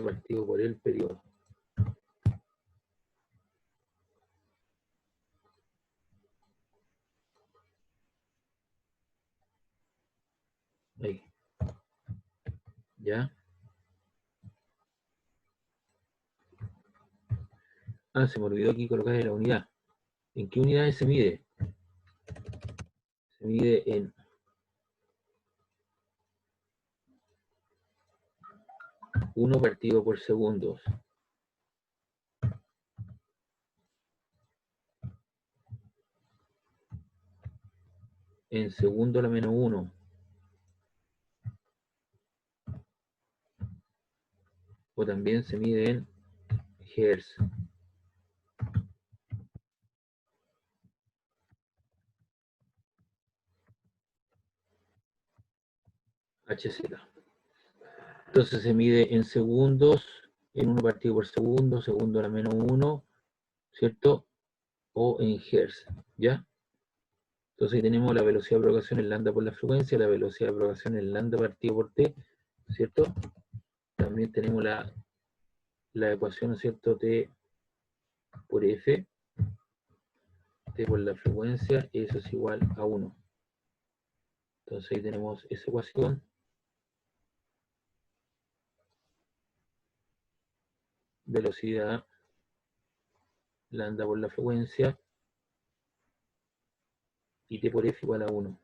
partido por el periodo. Ahí. ¿Ya? Ah, se me olvidó aquí colocar la unidad. ¿En qué unidades se mide? Se mide en uno partido por segundos. En segundo a la menos 1. O también se mide en hertz. HZ. Entonces se mide en segundos, en 1 partido por segundo, segundo a la menos 1, ¿cierto? O en hertz, ¿ya? Entonces ahí tenemos la velocidad de propagación en lambda por la frecuencia, la velocidad de propagación en lambda partido por t, ¿cierto? También tenemos la ecuación, ¿cierto? T por F, t por la frecuencia, eso es igual a 1. Entonces ahí tenemos esa ecuación. Velocidad, lambda por la frecuencia, y t por F igual a 1.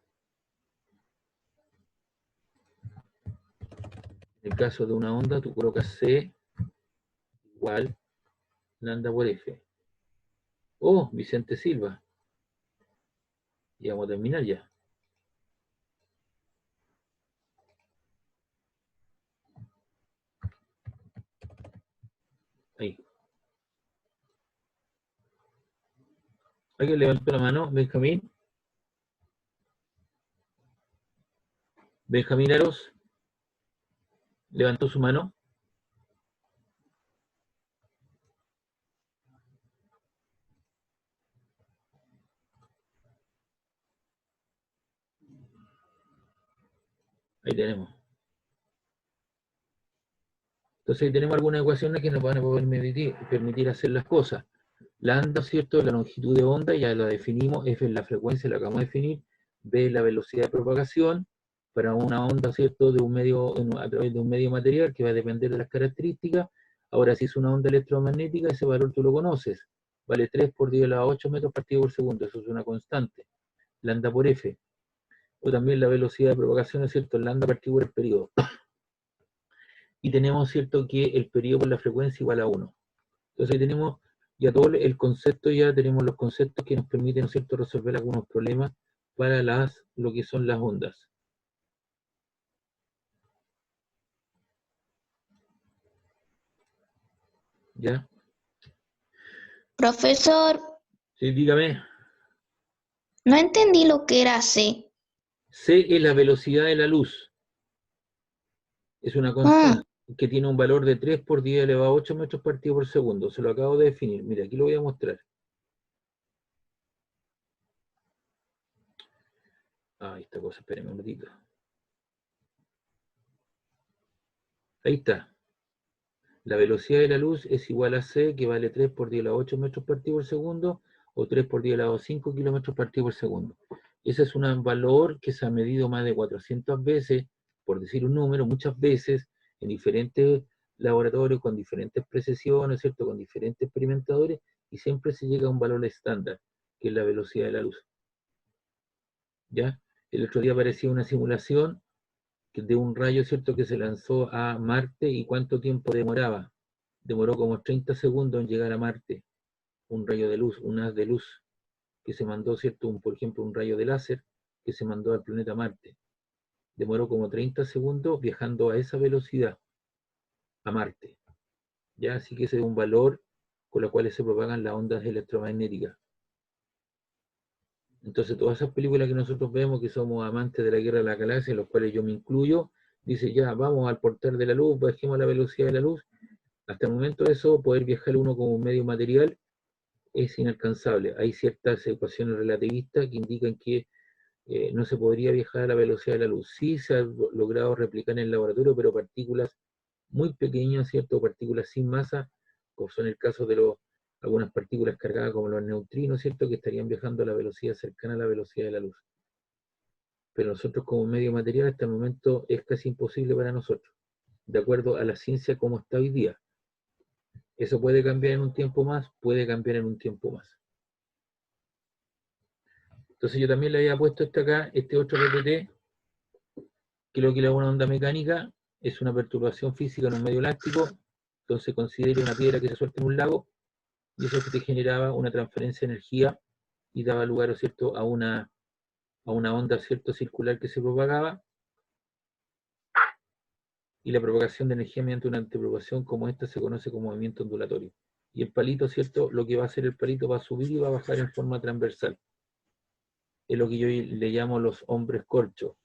En el caso de una onda, tú colocas C igual lambda por F. Oh, Vicente Silva. Y vamos a terminar ya. Ahí. ¿Alguien levantó la mano? Benjamín. Benjamín Aros. ¿Levantó su mano? Ahí tenemos. Entonces ahí tenemos algunas ecuaciones que nos van a poder permitir hacer las cosas. Lambda, ¿cierto? La longitud de onda, ya la definimos. F es la frecuencia, la acabamos de definir. B es la velocidad de propagación para una onda, ¿cierto? De un medio, a través de un medio material que va a depender de las características. Ahora, si es una onda electromagnética, ese valor tú lo conoces. Vale 3 por 10 a la 8 metros partido por segundo. Eso es una constante. Lambda por F. O también la velocidad de propagación, ¿es cierto? Lambda partido por el periodo. Y tenemos, ¿cierto? Que el periodo por la frecuencia igual a 1. Entonces ahí tenemos ya todo el concepto, ya tenemos los conceptos que nos permiten, ¿no es cierto?, resolver algunos problemas para lo que son las ondas. ¿Ya? Profesor, Sí, dígame. no entendí lo que era C. C es la velocidad de la luz. Es una constante que tiene un valor de 3 por 10 elevado a 8 metros partido por segundo. Se lo acabo de definir. Mira, aquí lo voy a mostrar. Ah, esta cosa, espérenme un ratito. Ahí está. La velocidad de la luz es igual a C, que vale 3 por 10 a la 8 metros partido por segundo, o 3 por 10 a la 5 kilómetros partido por segundo. Ese es un valor que se ha medido más de 400 veces por decir un número, muchas veces en diferentes laboratorios, con diferentes precisiones, ¿cierto? Con diferentes experimentadores, y siempre se llega a un valor estándar, que es la velocidad de la luz. ¿Ya? El otro día aparecía una simulación de un rayo, ¿cierto?, que se lanzó a Marte, y cuánto tiempo demoraba. Demoró como 30 segundos en llegar a Marte, un rayo de luz, un haz de luz, que se mandó, ¿cierto?, por ejemplo, un rayo de láser, que se mandó al planeta Marte. Demoró como 30 segundos viajando a esa velocidad, a Marte. ¿Ya? Así que ese es un valor con el cual se propagan las ondas electromagnéticas. Entonces, todas esas películas que nosotros vemos, que somos amantes de la guerra de la galaxia, en los cuales yo me incluyo, dice, ya, vamos al portal de la luz, bajemos la velocidad de la luz. Hasta el momento de eso, poder viajar uno como un medio material es inalcanzable. Hay ciertas ecuaciones relativistas que indican que no se podría viajar a la velocidad de la luz. Sí se ha logrado replicar en el laboratorio, pero partículas muy pequeñas, ¿cierto? Partículas sin masa, como son el caso de algunas partículas cargadas como los neutrinos, ¿cierto?, que estarían viajando a la velocidad cercana a la velocidad de la luz. Pero nosotros como medio material hasta el momento es casi imposible para nosotros, de acuerdo a la ciencia como está hoy día. Eso puede cambiar en un tiempo más, puede cambiar en un tiempo más. Entonces yo también le había puesto acá, este otro PPT, que lo que le da una onda mecánica es una perturbación física en un medio elástico. Entonces considere una piedra que se suelta en un lago, y eso que te generaba una transferencia de energía y daba lugar, ¿cierto?, a una onda, ¿cierto?, circular que se propagaba, y la propagación de energía mediante una antipropagación como esta se conoce como movimiento ondulatorio. Y el palito, ¿cierto?, lo que va a hacer el palito va a subir y va a bajar en forma transversal. Es lo que yo le llamo los hombres corchos.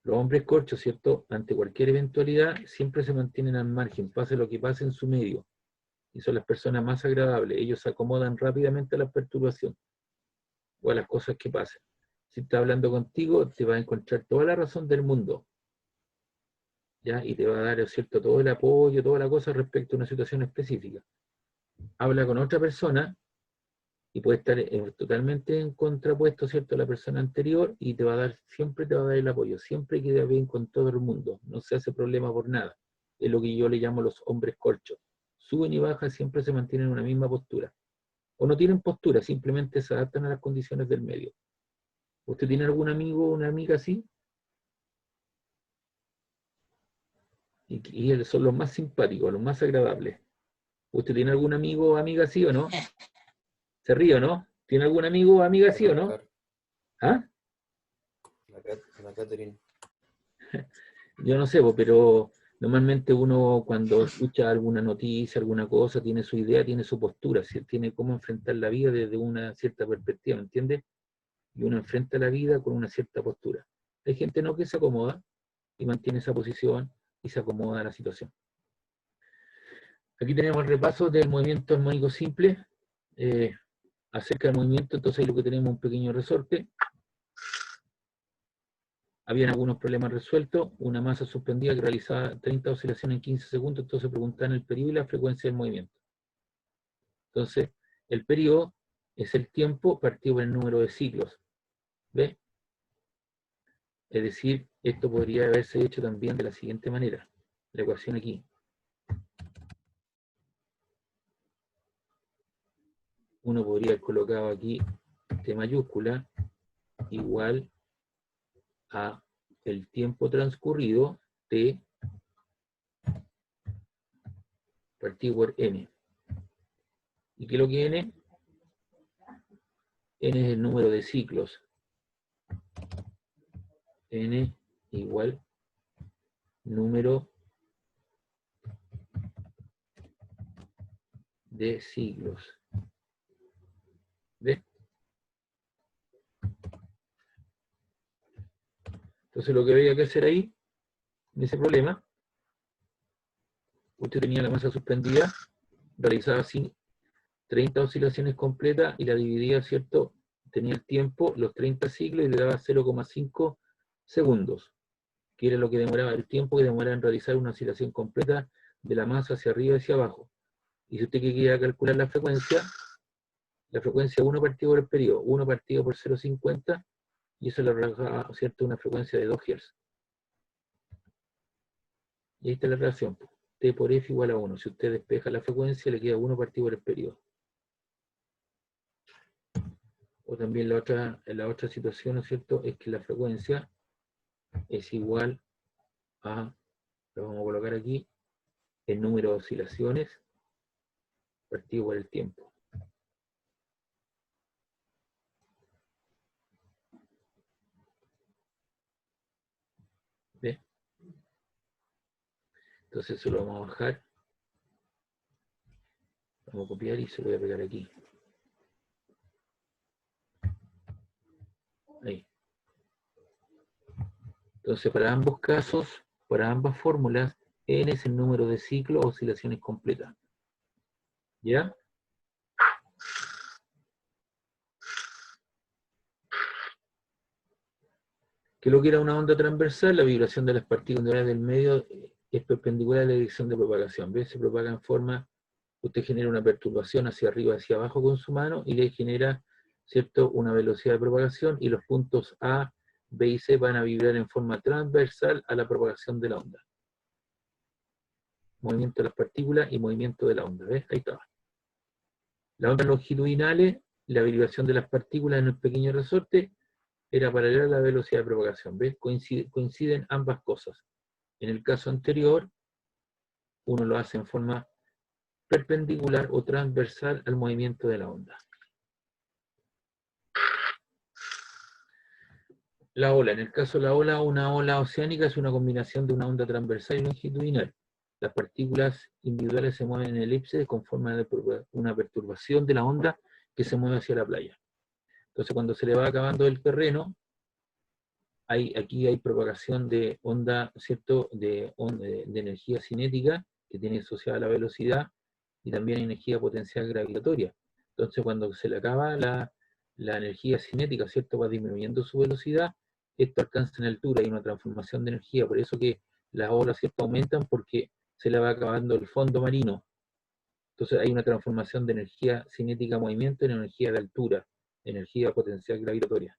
Los hombres corchos, ¿cierto?, ante cualquier eventualidad siempre se mantienen al margen, pase lo que pase en su medio. Y son las personas más agradables. Ellos se acomodan rápidamente a la perturbación o a las cosas que pasen. Si está hablando contigo, te va a encontrar toda la razón del mundo, ¿ya? Y te va a dar, ¿cierto?, todo el apoyo, toda la cosa respecto a una situación específica. Habla con otra persona y puede estar totalmente en contrapuesto, ¿cierto?, a la persona anterior, y te va a dar, siempre te va a dar el apoyo, siempre queda bien con todo el mundo, no se hace problema por nada. Es lo que yo le llamo los hombres corchos. Suben y bajan, siempre se mantienen en una misma postura. O no tienen postura, simplemente se adaptan a las condiciones del medio. ¿Usted tiene algún amigo o una amiga así? Y son los más simpáticos, los más agradables. ¿Usted tiene algún amigo o amiga así o no? ¿Se ríe o no? ¿Tiene algún amigo o amiga así o no? ¿Ah? La Catherine. Yo no sé, pero normalmente uno cuando escucha alguna noticia, alguna cosa, tiene su idea, tiene su postura, tiene cómo enfrentar la vida desde una cierta perspectiva, ¿me entiendes? Y uno enfrenta la vida con una cierta postura. Hay gente no que se acomoda y mantiene esa posición y se acomoda a la situación. Aquí tenemos el repaso del movimiento armónico simple. Acerca del movimiento, entonces ahí lo que tenemos un pequeño resorte. Habían algunos problemas resueltos, una masa suspendida que realizaba 30 oscilaciones en 15 segundos, entonces preguntaban el periodo y la frecuencia del movimiento. Entonces, el periodo es el tiempo partido por el número de ciclos. ¿Ve? Es decir, esto podría haberse hecho también de la siguiente manera. La ecuación aquí. Uno podría haber colocado aquí T mayúscula igual a el tiempo transcurrido, T, partido por N. ¿Y qué es lo que N? N es el número de ciclos. N igual número de siglos. ¿Ve? Entonces lo que había que hacer ahí, en ese problema, usted tenía la masa suspendida, realizaba así 30 oscilaciones completas y la dividía, ¿cierto? Tenía el tiempo, los 30 ciclos, y le daba 0,5 segundos, que era lo que demoraba, el tiempo que demoraba en realizar una oscilación completa de la masa hacia arriba y hacia abajo. Y si usted quería calcular la frecuencia 1 partido por el periodo, 1 partido por 0,50, y eso le arrojaba, ¿cierto?, una frecuencia de 2 Hz. Y ahí está la relación. T por F igual a 1. Si usted despeja la frecuencia, le queda 1 partido por el periodo. O también la otra situación, ¿no es cierto?, es que la frecuencia es igual a, lo vamos a colocar aquí, el número de oscilaciones partido por el tiempo. ¿Ve? Entonces eso lo vamos a bajar. Vamos a copiar y se lo voy a pegar aquí. Ahí. Entonces, para ambos casos, para ambas fórmulas, n es el número de ciclos o oscilaciones completas. ¿Ya? Que lo que era una onda transversal, la vibración de las partículas del medio es perpendicular a la dirección de propagación. ¿Ves? Se propaga en forma, usted genera una perturbación hacia arriba, hacia abajo con su mano y le genera, ¿cierto?, una velocidad de propagación y los puntos A, B y C van a vibrar en forma transversal a la propagación de la onda. Movimiento de las partículas y movimiento de la onda. ¿Ves? Ahí estaba. Las ondas longitudinales, la vibración de las partículas en el pequeño resorte era paralela a la velocidad de propagación. ¿Ves? Coinciden ambas cosas. En el caso anterior, uno lo hace en forma perpendicular o transversal al movimiento de la onda. La ola. En el caso de la ola, una ola oceánica es una combinación de una onda transversal y longitudinal. Las partículas individuales se mueven en elipses con forma de una perturbación de la onda que se mueve hacia la playa. Entonces, cuando se le va acabando el terreno, aquí hay propagación de onda, ¿cierto?, de energía cinética que tiene asociada la velocidad y también energía potencial gravitatoria. Entonces, cuando se le acaba la energía cinética, ¿cierto?, va disminuyendo su velocidad, esto alcanza en altura y una transformación de energía. Por eso que las olas, ¿cierto?, aumentan porque se le va acabando el fondo marino. Entonces hay una transformación de energía cinética a movimiento en energía de altura, energía potencial gravitatoria.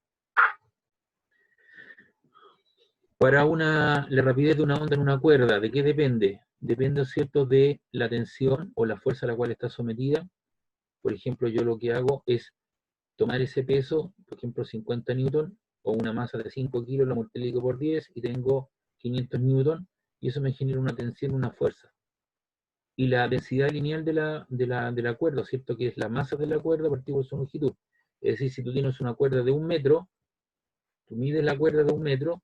Para la rapidez de una onda en una cuerda, ¿de qué depende? Depende, ¿cierto?, de la tensión o la fuerza a la cual está sometida. Por ejemplo, yo lo que hago es tomar ese peso, por ejemplo, 50 newton, o una masa de 5 kilos, lo multiplico por 10 y tengo 500 newton, y eso me genera una tensión, una fuerza. Y la densidad lineal de la cuerda, ¿cierto?, que es la masa de la cuerda partido por su longitud. Es decir, si tú tienes una cuerda de 1 metro, tú mides la cuerda de 1 metro,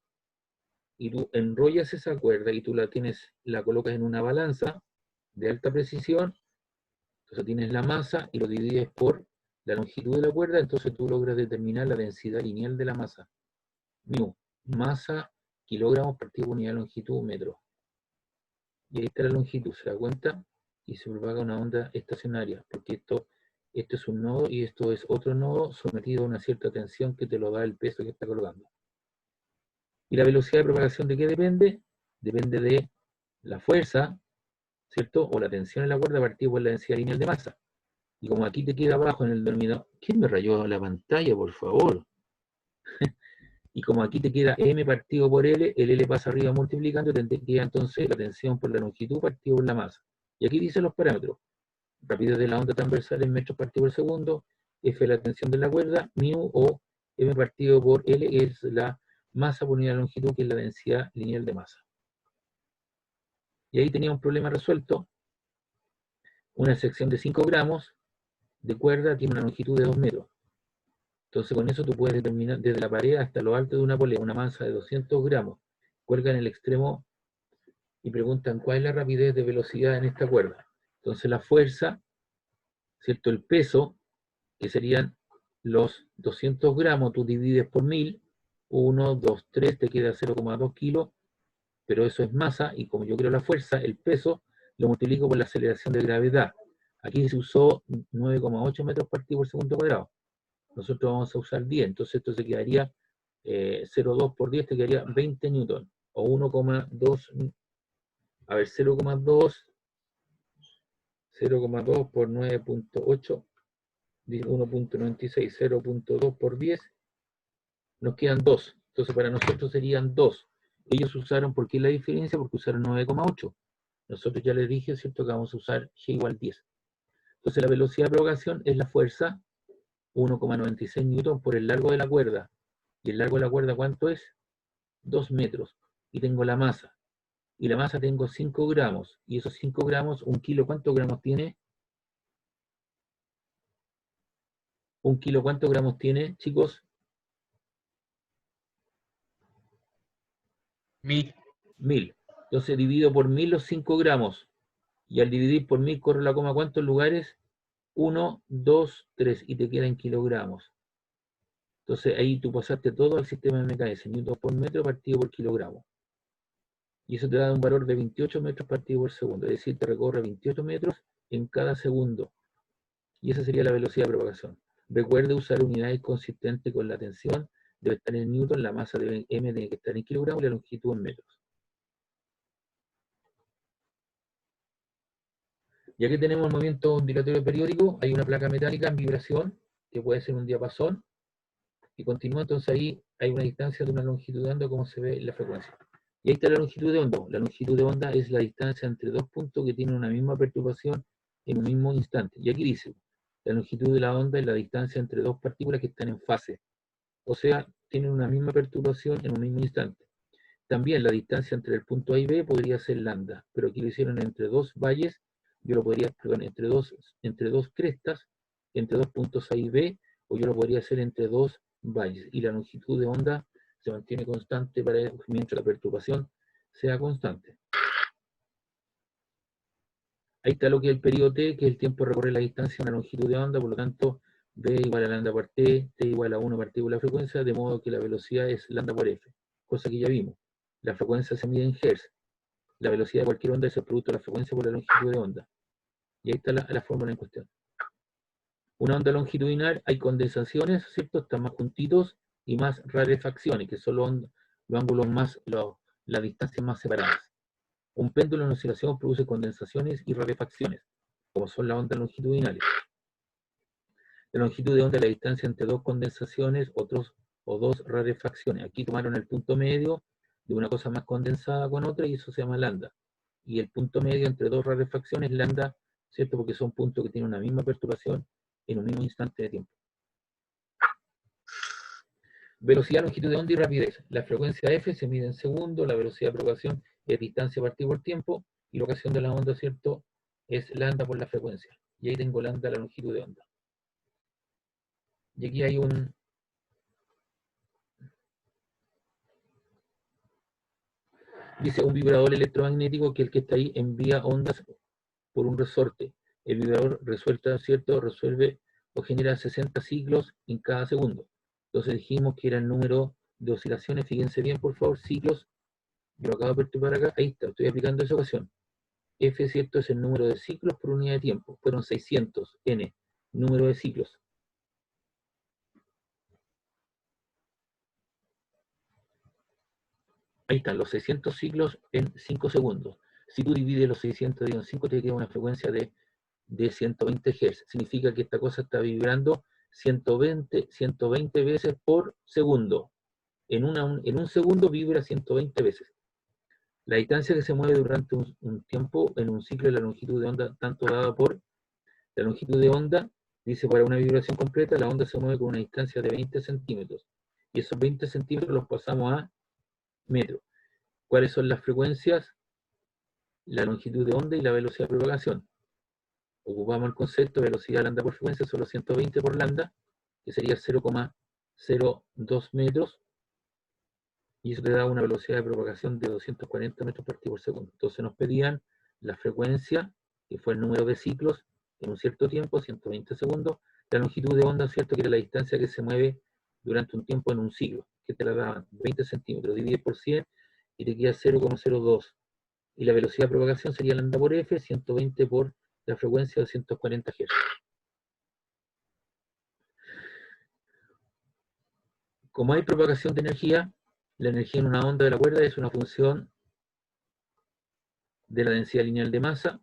y tú enrollas esa cuerda y tú la colocas en una balanza de alta precisión, entonces tienes la masa y lo divides por la longitud de la cuerda, entonces tú logras determinar la densidad lineal de la masa. Mu, masa, kilogramos partido por unidad de longitud, metro. Y ahí está la longitud, ¿se da cuenta? Y se propaga una onda estacionaria, porque esto es un nodo y esto es otro nodo sometido a una cierta tensión que te lo da el peso que está colocando. ¿Y la velocidad de propagación de qué depende? Depende de la fuerza, ¿cierto?, o la tensión en la cuerda partido por la densidad lineal de masa. Y como aquí te queda abajo en el denominador, ¿quién me rayó la pantalla, por favor? Y como aquí te queda m partido por L, el L pasa arriba multiplicando, te queda entonces la tensión por la longitud partido por la masa. Y aquí dicen los parámetros. Rapidez de la onda transversal en metros partido por segundo, F es la tensión de la cuerda, mu o m partido por L es la masa por unidad de longitud, que es la densidad lineal de masa. Y ahí tenía un problema resuelto. Una sección de 5 gramos de cuerda tiene una longitud de 2 metros. Entonces con eso tú puedes determinar desde la pared hasta lo alto de una polea, una masa de 200 gramos. Cuelga en el extremo y preguntan cuál es la rapidez de velocidad en esta cuerda. Entonces la fuerza, ¿cierto?, el peso, que serían los 200 gramos, tú divides por 1000, 1, 2, 3, te queda 0,2 kilos, pero eso es masa, y como yo creo la fuerza, el peso, lo multiplico por la aceleración de gravedad. Aquí se usó 9,8 metros partido por segundo cuadrado. Nosotros vamos a usar 10, entonces esto se quedaría 0,2 por 10, te quedaría 20 newton, o 1,2, a ver, 0,2 por 9.8, 1.96, 0.2 por 10, nos quedan 2. Entonces para nosotros serían 2. Ellos usaron, ¿por qué la diferencia? Porque usaron 9,8. Nosotros ya les dije, ¿cierto?, que vamos a usar G igual 10. Entonces la velocidad de propagación es la fuerza, 1,96 newton por el largo de la cuerda. ¿Y el largo de la cuerda cuánto es? 2 metros. Y tengo la masa. Y la masa tengo 5 gramos. Y esos 5 gramos, un kilo, ¿cuántos gramos tiene? Un kilo, ¿cuántos gramos tiene, chicos? 1000. 1000. Entonces divido por 1000 los 5 gramos. Y al dividir por 1000 corro la coma, ¿cuántos lugares? 1, 2, 3. Y te quedan kilogramos. Entonces ahí tú pasaste todo al sistema de MKS. Newton por metro partido por kilogramo. Y eso te da un valor de 28 metros partido por segundo. Es decir, te recorre 28 metros en cada segundo. Y esa sería la velocidad de propagación. Recuerde usar unidades consistentes con la tensión. Debe estar en newton, la masa de M tiene que estar en kilogramos y la longitud en metros. Ya que tenemos el movimiento ondulatorio periódico, hay una placa metálica en vibración, que puede ser un diapasón, y continúa, entonces ahí hay una distancia de una longitud de onda, como se ve en la frecuencia. Y ahí está la longitud de onda. La longitud de onda es la distancia entre dos puntos que tienen una misma perturbación en un mismo instante. Y aquí dice, la longitud de la onda es la distancia entre dos partículas que están en fase. O sea, tienen una misma perturbación en un mismo instante. También la distancia entre el punto A y B podría ser lambda, pero aquí lo hicieron entre dos valles, yo lo podría, perdón, entre dos crestas, entre dos puntos A y B, o yo lo podría hacer entre dos valles. Y la longitud de onda se mantiene constante mientras la perturbación sea constante. Ahí está lo que es el periodo T, que es el tiempo de recorrer la distancia en la longitud de onda, por lo tanto, B igual a lambda por T, T igual a 1 partido por la frecuencia, de modo que la velocidad es lambda por F, cosa que ya vimos. La frecuencia se mide en Hz. La velocidad de cualquier onda es el producto de la frecuencia por la longitud de onda. Y ahí está la fórmula en cuestión. Una onda longitudinal, hay condensaciones, ¿cierto? Están más juntitos y más rarefacciones, que son los ángulos más, las distancias más separadas. Un péndulo en oscilación produce condensaciones y rarefacciones, como son las ondas longitudinales. La longitud de onda es la distancia entre dos condensaciones o dos rarefacciones. Aquí tomaron el punto medio de una cosa más condensada con otra y eso se llama lambda. Y el punto medio entre dos rarefacciones, lambda, ¿cierto? Porque son puntos que tienen una misma perturbación en un mismo instante de tiempo. Velocidad, longitud de onda y rapidez. La frecuencia f se mide en segundos, la velocidad de propagación es distancia partida por tiempo, y la ocasión de la onda, ¿cierto?, es lambda por la frecuencia. Y ahí tengo lambda, la longitud de onda. Y aquí hay dice un vibrador electromagnético, que el que está ahí envía ondas por un resorte. El vibrador resuelve o genera 60 ciclos en cada segundo. Entonces dijimos que era el número de oscilaciones, fíjense bien por favor, ciclos, yo lo acabo de perturbar acá, ahí está, estoy aplicando esa ecuación. F, ¿cierto?, es el número de ciclos por unidad de tiempo, fueron 600, N, número de ciclos. Ahí están, los 600 ciclos en 5 segundos. Si tú divides los 600 en 5, te queda una frecuencia de 120 Hz. Significa que esta cosa está vibrando 120 veces por segundo. En un segundo vibra 120 veces. La distancia que se mueve durante un tiempo en un ciclo es la longitud de onda, tanto dada por la longitud de onda, dice, para una vibración completa, la onda se mueve con una distancia de 20 centímetros. Y esos 20 centímetros los pasamos a metros. ¿Cuáles son las frecuencias? La longitud de onda y la velocidad de propagación. Ocupamos el concepto de velocidad lambda por frecuencia, solo 120 por lambda, que sería 0,02 metros, y eso te da una velocidad de propagación de 240 metros por segundo. Entonces nos pedían la frecuencia, que fue el número de ciclos en un cierto tiempo, 120 segundos, la longitud de onda, ¿cierto?, que era la distancia que se mueve durante un tiempo en un ciclo, que te la daban 20 centímetros, divide por 100 y te queda 0,02. Y la velocidad de propagación sería lambda por F, 120 por la frecuencia de 240 Hz. Como hay propagación de energía, la energía en una onda de la cuerda es una función de la densidad lineal de masa,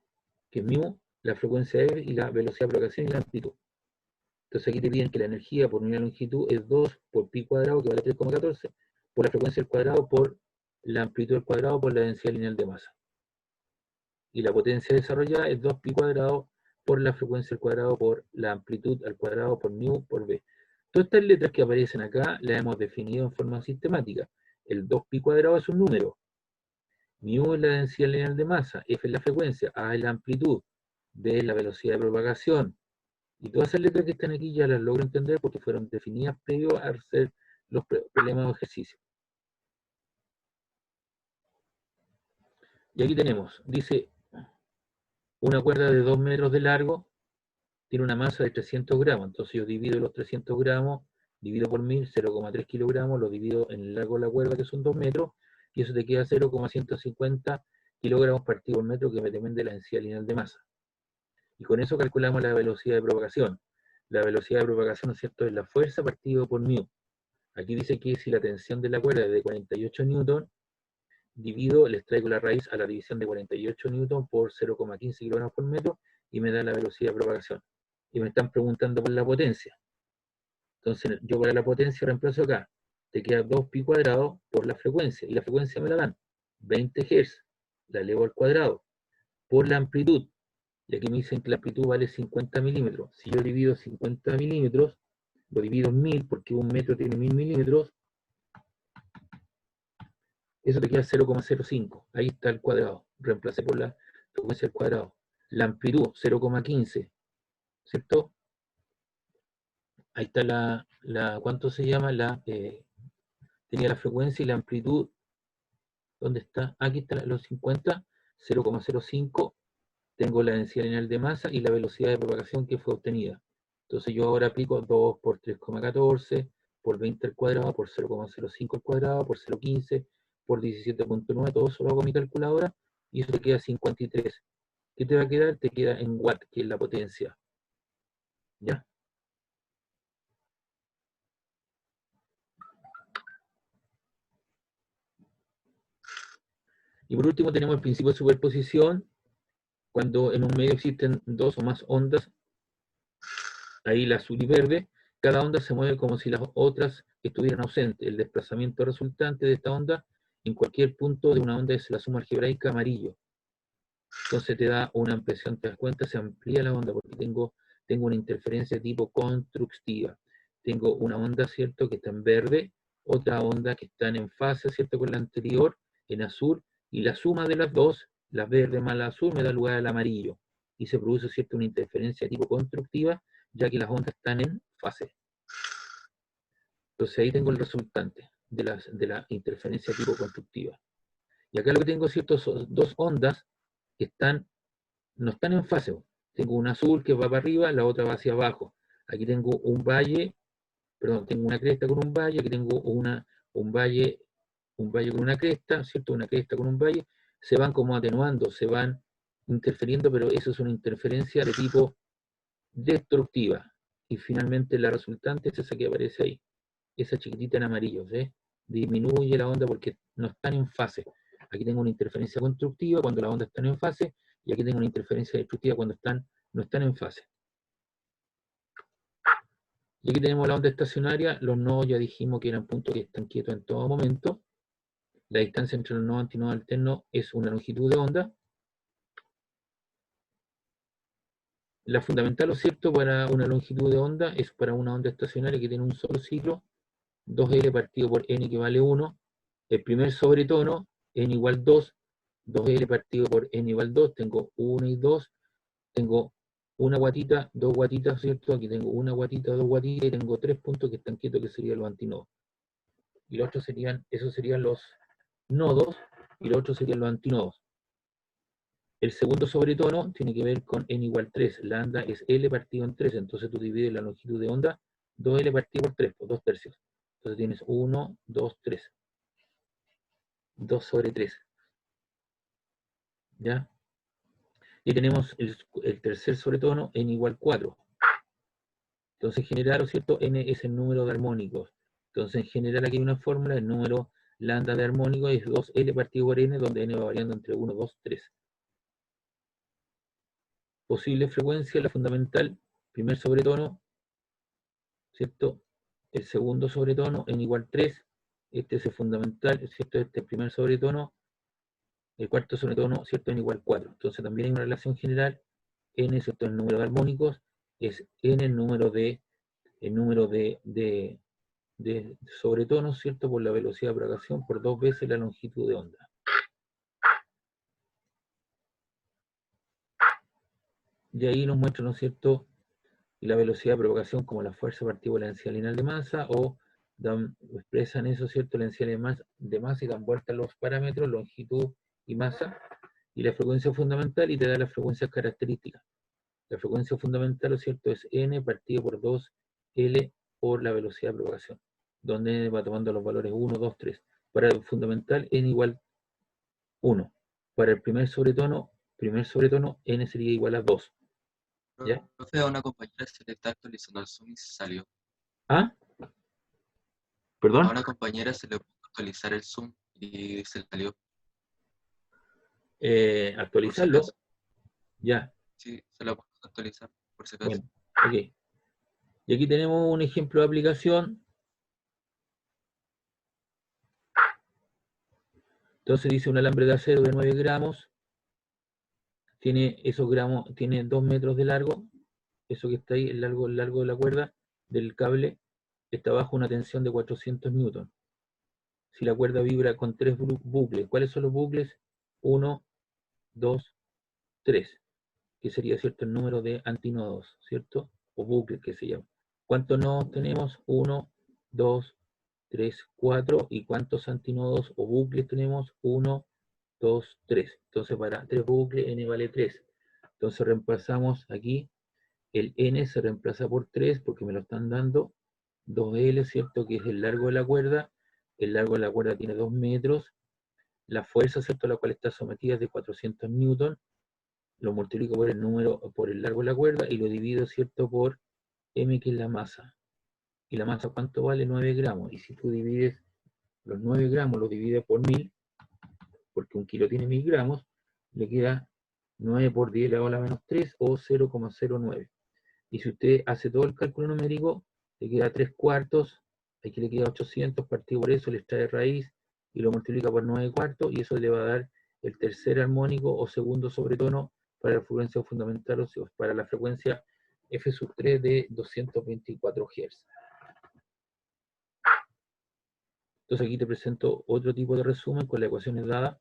que es μ, la frecuencia F y la velocidad de propagación y la amplitud. Entonces aquí te piden que la energía por unidad de longitud es 2 por pi cuadrado, que vale 3,14, por la frecuencia al cuadrado por la amplitud al cuadrado por la densidad lineal de masa. Y la potencia desarrollada es 2pi cuadrado por la frecuencia al cuadrado por la amplitud al cuadrado por mu por b. Todas estas letras que aparecen acá las hemos definido en forma sistemática. El 2pi cuadrado es un número. Mu es la densidad lineal de masa, F es la frecuencia, A es la amplitud, B es la velocidad de propagación. Y todas esas letras que están aquí ya las logro entender porque fueron definidas previo a hacer los problemas o ejercicios. Y aquí tenemos, dice, una cuerda de 2 metros de largo tiene una masa de 300 gramos. Entonces yo divido los 300 gramos, divido por 1000, 0,3 kilogramos, lo divido en el largo de la cuerda, que son 2 metros, y eso te queda 0,150 kilogramos partido por metro, que me depende de la densidad lineal de masa. Y con eso calculamos la velocidad de propagación. La velocidad de propagación, ¿no es cierto?, es la fuerza partido por mu. Aquí dice que si la tensión de la cuerda es de 48 newton, divido, les traigo la raíz a la división de 48 newton por 0,15 kilogramos por metro, y me da la velocidad de propagación. Y me están preguntando por la potencia. Entonces, yo para la potencia reemplazo acá. Te queda 2pi cuadrado por la frecuencia. Y la frecuencia me la dan 20 Hz. La elevo al cuadrado. Por la amplitud. Y aquí me dicen que la amplitud vale 50 milímetros. Si yo divido 50 milímetros, lo divido en 1000, porque un metro tiene 1000 milímetros, eso te queda 0,05. Ahí está el cuadrado. Reemplacé por la frecuencia al cuadrado. La amplitud, 0,15. ¿Cierto? Ahí está ¿cuánto se llama? Tenía la frecuencia y la amplitud. ¿Dónde está? Aquí están los 50, 0,05. Tengo la densidad lineal de masa y la velocidad de propagación que fue obtenida. Entonces yo ahora aplico 2 por 3,14, por 20 al cuadrado, por 0,05 al cuadrado, por 0,15, por 17,9, todo eso lo hago con mi calculadora, y eso te queda 53. ¿Qué te va a quedar? Te queda en watt, que es la potencia. ¿Ya? Y por último tenemos el principio de superposición. Cuando en un medio existen dos o más ondas, ahí la azul y verde, cada onda se mueve como si las otras estuvieran ausentes. El desplazamiento resultante de esta onda en cualquier punto de una onda es la suma algebraica amarillo. Entonces te da una ampliación, te das cuenta, se amplía la onda porque tengo una interferencia de tipo constructiva. Tengo una onda, ¿cierto?, que está en verde, otra onda que está en fase, ¿cierto?, con la anterior, en azul, y la suma de las dos, la verde más la azul, me da lugar al amarillo. Y se produce, ¿cierto?, una interferencia de tipo constructiva, ya que las ondas están en fase. Entonces ahí tengo el resultante de la interferencia de tipo constructiva. Y acá lo que tengo, ¿cierto?, son dos ondas que no están en fase. Tengo una azul que va para arriba, la otra va hacia abajo. Aquí tengo un valle, perdón, tengo una cresta con un valle, aquí tengo un valle con una cresta, ¿cierto? Una cresta con un valle, se van como atenuando, se van interfiriendo, pero eso es una interferencia de tipo destructiva. Y finalmente la resultante es esa que aparece ahí, esa chiquitita en amarillo, ¿sí? Disminuye la onda porque no están en fase. Aquí tengo una interferencia constructiva cuando las ondas están en fase, y aquí tengo una interferencia destructiva cuando no están en fase. Y aquí tenemos la onda estacionaria. Los nodos ya dijimos que eran puntos que están quietos en todo momento. La distancia entre los nodos antinodos alternos es una longitud de onda. La fundamental, ¿o cierto?, para una longitud de onda es para una onda estacionaria que tiene un solo ciclo, 2L partido por N que vale 1. El primer sobretono, N igual 2, 2L partido por N igual 2, tengo 1 y 2, tengo una guatita, dos guatitas, ¿cierto? Aquí tengo una guatita, dos guatitas, y tengo 3 puntos que están quietos, que serían los antinodos. Y los otros esos serían los nodos, y los otros serían los antinodos. El segundo sobretono tiene que ver con N igual 3, lambda es L partido en 3, entonces tú divides la longitud de onda, 2L partido por 3, por 2 tercios. Entonces tienes 1, 2, 3. 2 sobre 3. ¿Ya? Y tenemos el tercer sobretono, N igual 4. Entonces, en general, ¿cierto?, N es el número de armónicos. Entonces, en general, aquí hay una fórmula, el número lambda de armónicos es 2L partido por N, donde N va variando entre 1, 2, 3. Posible frecuencia, la fundamental, primer sobretono, ¿cierto? El segundo sobretono, N igual 3, este es el fundamental, ¿cierto? Este es el primer sobretono, el cuarto sobretono, ¿cierto? N igual 4. Entonces también hay una relación general, N, ¿cierto? El número de armónicos es N el número de sobretonos, ¿cierto? Por la velocidad de propagación por 2 veces la longitud de onda. Y ahí nos muestra, ¿no es cierto?, la velocidad de propagación como la fuerza partida por la densidad lineal de masa, o expresan eso, ¿cierto?, la densidad de masa y dan vuelta los parámetros, longitud y masa, y la frecuencia fundamental, y te da las frecuencias características. La frecuencia fundamental, ¿no es cierto?, es n partido por 2L por la velocidad de propagación, donde n va tomando los valores 1, 2, 3. Para el fundamental, n igual 1. Para el primer sobretono, n sería igual a 2. ¿Ya? Profe, a una compañera se le está actualizando el Zoom y se salió. ¿Ah? A ¿Perdón? una compañera se le pudo actualizar el Zoom y se salió. Actualizarlo. acaso. Ya. Sí, se lo puedo actualizar, por si acaso. Bueno, ok. Y aquí tenemos un ejemplo de aplicación. Entonces dice un alambre de acero de 9 gramos. Tiene esos gramos, tiene 2 metros de largo. Eso que está ahí, el largo de la cuerda del cable, está bajo una tensión de 400 newton. Si la cuerda vibra con 3 bucles, ¿cuáles son los bucles? 1, 2, 3, que sería, ¿cierto?, el número de antinodos, ¿cierto? O bucles que se llama. ¿Cuántos nodos tenemos? 1, 2, 3, 4. ¿Y cuántos antinodos o bucles tenemos? 1, 2, 3. Entonces para 3 bucles, n vale 3. Entonces reemplazamos aquí, el n se reemplaza por 3, porque me lo están dando, 2L, ¿cierto?, que es el largo de la cuerda. El largo de la cuerda tiene 2 metros. La fuerza, ¿cierto?, a la cual está sometida es de 400 newton. Lo multiplico por el número, por el largo de la cuerda, y lo divido, ¿cierto?, por m, que es la masa. ¿Y la masa cuánto vale? 9 gramos. Y si tú divides los 9 gramos, lo divides por 1000, porque un kilo tiene 1000 gramos, le queda 9 por 10 elevado a la menos 3, o 0,09. Y si usted hace todo el cálculo numérico, le queda 3 cuartos, aquí le queda 800, partido por eso, le extrae raíz, y lo multiplica por 9 cuartos, y eso le va a dar el tercer armónico o segundo sobretono para la frecuencia fundamental, o sea, para la frecuencia F3 de 224 Hz. Entonces aquí te presento otro tipo de resumen con las ecuaciones dadas.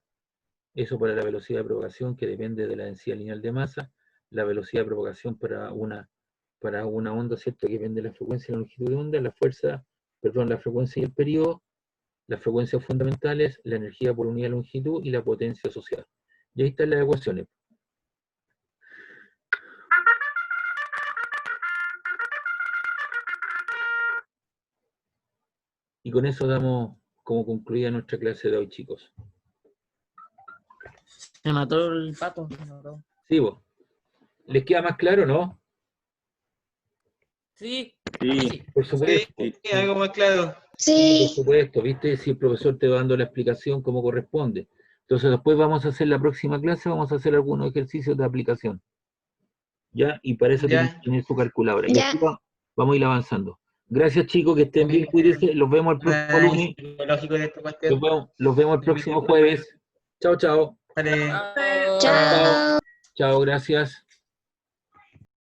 Eso para la velocidad de propagación, que depende de la densidad lineal de masa. La velocidad de propagación para una onda, ¿cierto?, que depende de la frecuencia y la longitud de onda. La frecuencia y el periodo. Las frecuencias fundamentales, la energía por unidad de longitud y la potencia asociada. Y ahí están las ecuaciones. Y con eso damos como concluida nuestra clase de hoy, chicos. Se mató el pato. Se mató. Sí, vos. ¿Les queda más claro, no? Sí. Sí, Por supuesto. sí, algo más claro. Por Sí, supuesto, ¿viste? Si el profesor te va dando la explicación como corresponde. Entonces después vamos a hacer la próxima clase, vamos a hacer algunos ejercicios de aplicación. ¿Ya? Y para eso tienen que tener su calculadora. Y Ya. así vamos a ir avanzando. Gracias, chicos, que estén bien, cuídense. Los vemos el próximo lunes. Psicológico de esta cuestión. Los vemos el próximo jueves. Chao, chao. Vale. Chao. chao. Chao, gracias.